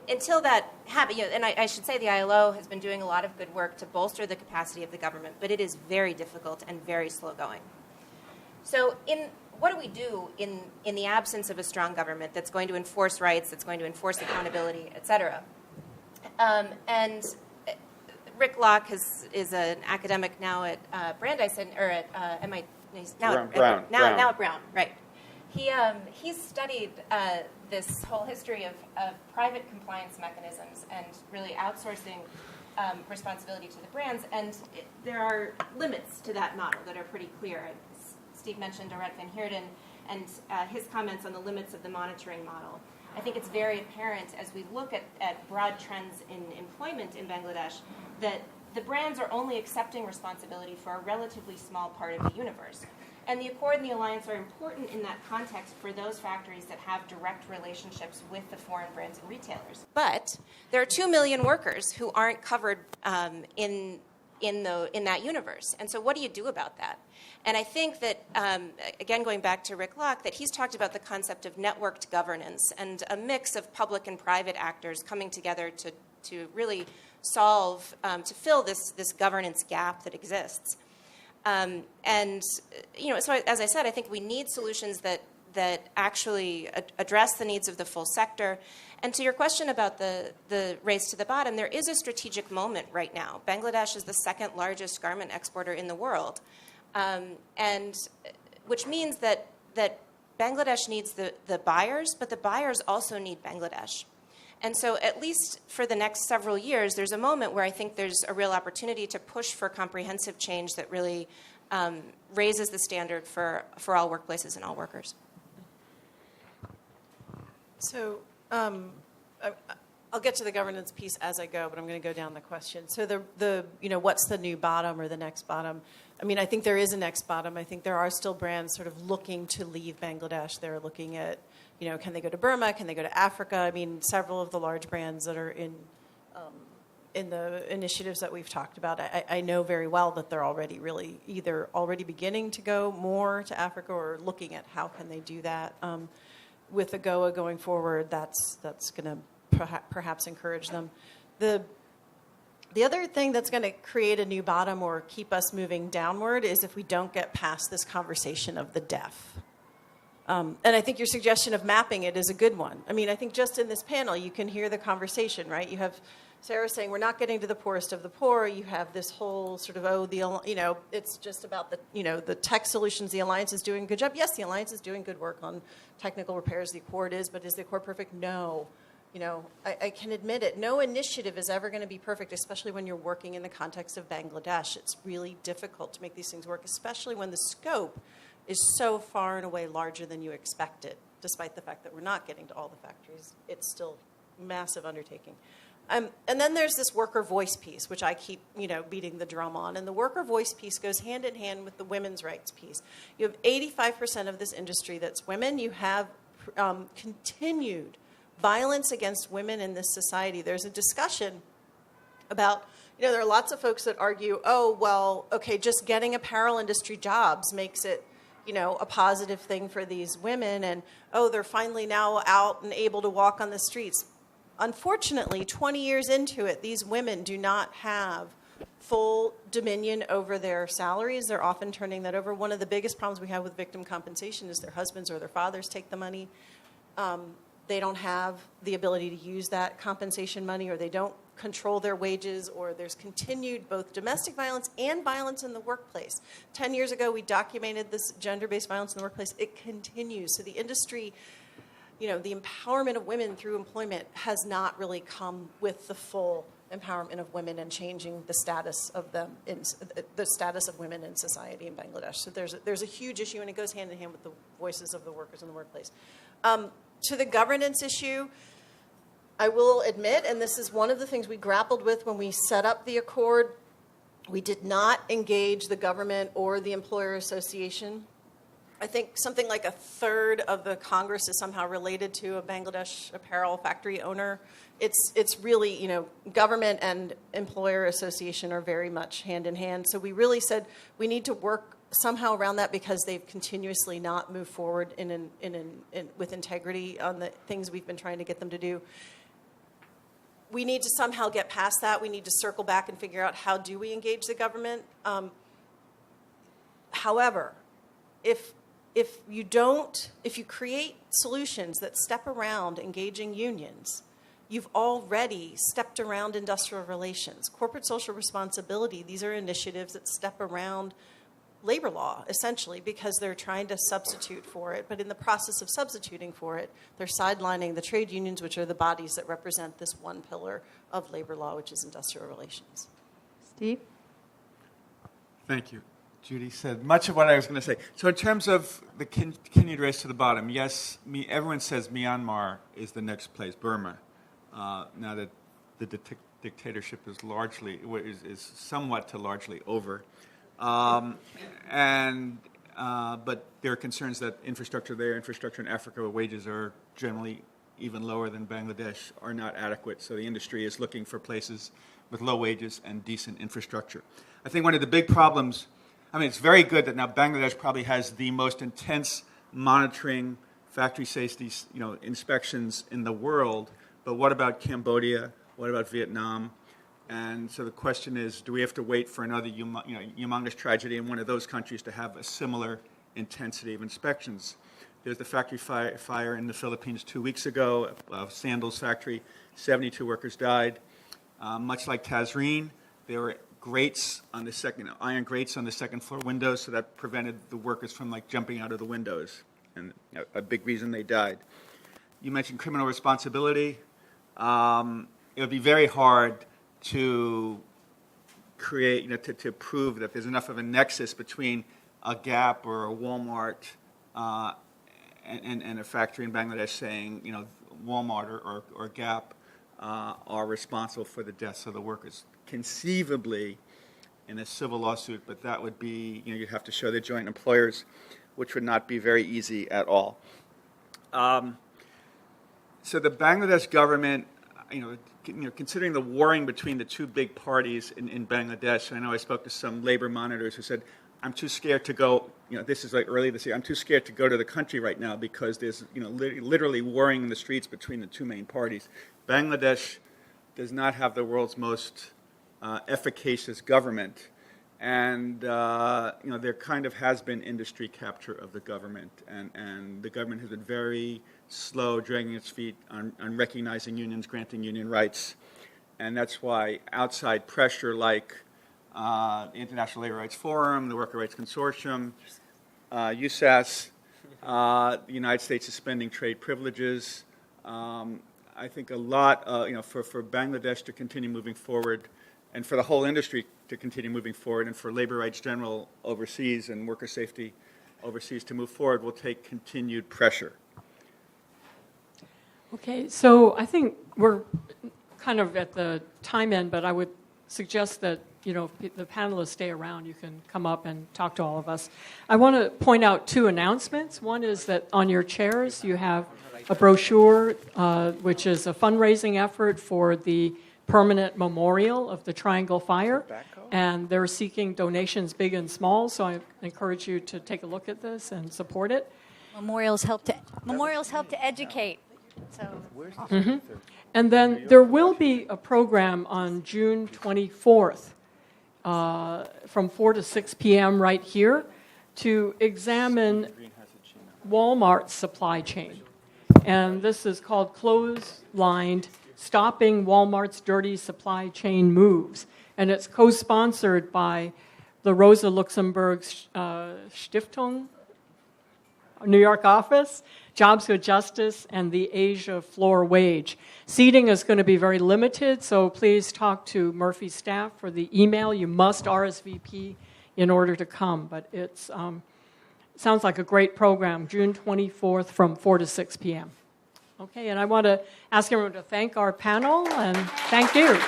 until that happens, and I should say the ILO has been doing a lot of good work to bolster the capacity of the government, but it is very difficult and very slow going. So what do we do in the absence of a strong government that's going to enforce rights, that's going to enforce accountability, et cetera? And Rick Locke is an academic now at Brandeis or at MIT. Now at Brown, right? He's studied this whole history of private compliance mechanisms and really outsourcing responsibility to the brands, and there are limits to that model that are pretty clear. Steve mentioned Arent van Heerden and his comments on the limits of the monitoring model. I think it's very apparent as we look at broad trends in employment in Bangladesh that the brands are only accepting responsibility for a relatively small part of the universe. And the Accord and the Alliance are important in that context for those factories that have direct relationships with the foreign brands and retailers. But there are 2 million workers who aren't covered in that universe. And so what do you do about that? And I think that, again, going back to Rick Locke, that he's talked about the concept of networked governance and a mix of public and private actors coming together to really solve, to fill this governance gap that exists. And, so as I said, I think we need solutions that actually address the needs of the full sector. And to your question about the race to the bottom, there is a strategic moment right now. Bangladesh is the second largest garment exporter in the world, and which means that Bangladesh needs the buyers, but the buyers also need Bangladesh. And so at least for the next several years, there's a moment where I think there's a real opportunity to push for comprehensive change that really raises the standard for all workplaces and all workers. So I'll get to the governance piece as I go, but I'm going to go down the question. So the what's the new bottom or the next bottom? I mean, I think there is a next bottom. I think there are still brands sort of looking to leave Bangladesh. They're looking at, can they go to Burma? Can they go to Africa? I mean, several of the large brands that are in the initiatives that we've talked about, I know very well that they're already really either already beginning to go more to Africa or looking at how can they do that. With AGOA going forward, that's going to perhaps encourage them. The other thing that's going to create a new bottom or keep us moving downward is if we don't get past this conversation of the deaf. And I think your suggestion of mapping it is a good one. I mean, I think just in this panel, you can hear the conversation, right? You have Sarah saying we're not getting to the poorest of the poor. You have this whole sort of, it's just about the tech solutions. The Alliance is doing a good job. Yes, the Alliance is doing good work on technical repairs. The Accord is, but is the Accord perfect? No. I can admit it. No initiative is ever going to be perfect, especially when you're working in the context of Bangladesh. It's really difficult to make these things work, especially when the scope is so far and away larger than you expected, despite the fact that we're not getting to all the factories. It's still a massive undertaking. And then there's this worker voice piece, which I keep, beating the drum on. And the worker voice piece goes hand in hand with the women's rights piece. You have 85% of this industry that's women. You have continued violence against women in this society. There's a discussion about, there are lots of folks that argue, oh, well, okay, just getting apparel industry jobs makes it, a positive thing for these women. And, oh, they're finally now out and able to walk on the streets. Unfortunately, 20 years into it, these women do not have full dominion over their salaries. They're often turning that over. One of the biggest problems we have with victim compensation is their husbands or their fathers take the money. They don't have the ability to use that compensation money, or they don't control their wages, or there's continued both domestic violence and violence in the workplace. 10 years ago, we documented this gender-based violence in the workplace. It continues. So the industry, the empowerment of women through employment has not really come with the full empowerment of women and changing the status of them the status of women in society in Bangladesh. So there's a huge issue, and it goes hand in hand with the voices of the workers in the workplace. To the governance issue, I will admit, and this is one of the things we grappled with when we set up the Accord, we did not engage the government or the employer association. I think something like a third of the Congress is somehow related to a Bangladesh apparel factory owner. It's really, government and employer association are very much hand in hand. So we really said we need to work somehow around that because they've continuously not moved forward with integrity on the things we've been trying to get them to do. We need to somehow get past that. We need to circle back and figure out how do we engage the government. However, if if you create solutions that step around engaging unions, you've already stepped around industrial relations. Corporate social responsibility, these are initiatives that step around labor law, essentially, because they're trying to substitute for it. But in the process of substituting for it, they're sidelining the trade unions, which are the bodies that represent this one pillar of labor law, which is industrial relations. Steve? Thank you. Judy said much of what I was going to say. So in terms of the continued race to the bottom, yes, everyone says Myanmar is the next place, Burma, now that the dictatorship is somewhat to largely over. But there are concerns that infrastructure in Africa, where wages are generally even lower than Bangladesh, are not adequate. So the industry is looking for places with low wages and decent infrastructure. I think one of the big problems, it's very good that now Bangladesh probably has the most intense monitoring, factory safety, inspections in the world. But what about Cambodia? What about Vietnam? And so the question is, do we have to wait for another humongous tragedy in one of those countries to have a similar intensity of inspections? There's the factory fire in the Philippines 2 weeks ago, a sandals factory. 72 workers died. Much like Tazreen, there were grates on the iron grates on the second floor windows, so that prevented the workers from jumping out of the windows, and a big reason they died. You mentioned criminal responsibility. It would be very hard to create, to prove that there's enough of a nexus between a Gap or a Walmart and a factory in Bangladesh saying, Walmart or Gap are responsible for the deaths of the workers. Conceivably, in a civil lawsuit, but that would be, you'd have to show the joint employers, which would not be very easy at all. So the Bangladesh government, considering the warring between the two big parties in Bangladesh, I know I spoke to some labor monitors who said, I'm too scared to go, this is early this year, I'm too scared to go to the country right now because there's, literally warring in the streets between the two main parties. Bangladesh does not have the world's most efficacious government, and there kind of has been industry capture of the government, and the government has been very slow, dragging its feet on recognizing unions, granting union rights, and that's why outside pressure like the International Labor Rights Forum, the Worker Rights Consortium, USAS, the United States suspending trade privileges. I think a lot, for Bangladesh to continue moving forward, and for the whole industry to continue moving forward, and for labor rights general overseas and worker safety overseas to move forward, will take continued pressure. Okay, so I think we're kind of at the time end, but I would suggest that if the panelists stay around, you can come up and talk to all of us. I want to point out two announcements. One is that on your chairs you have a brochure, which is a fundraising effort for the permanent memorial of the Triangle Fire, and they're seeking donations big and small, so I encourage you to take a look at this and support it. Memorials help to educate. So. Mm-hmm. And then there will be a program on June 24th from 4 to 6 p.m. right here to examine Walmart's supply chain. And this is called Clotheslined, Stopping Walmart's Dirty Supply Chain Moves. And it's co-sponsored by the Rosa Luxemburg Stiftung, New York office, Jobs with Justice, and the Asia Floor Wage. Seating is going to be very limited, so please talk to Murphy staff for the email. You must RSVP in order to come, but it sounds like a great program, June 24th from 4 to 6 p.m. Okay, and I want to ask everyone to thank our panel, and thank you.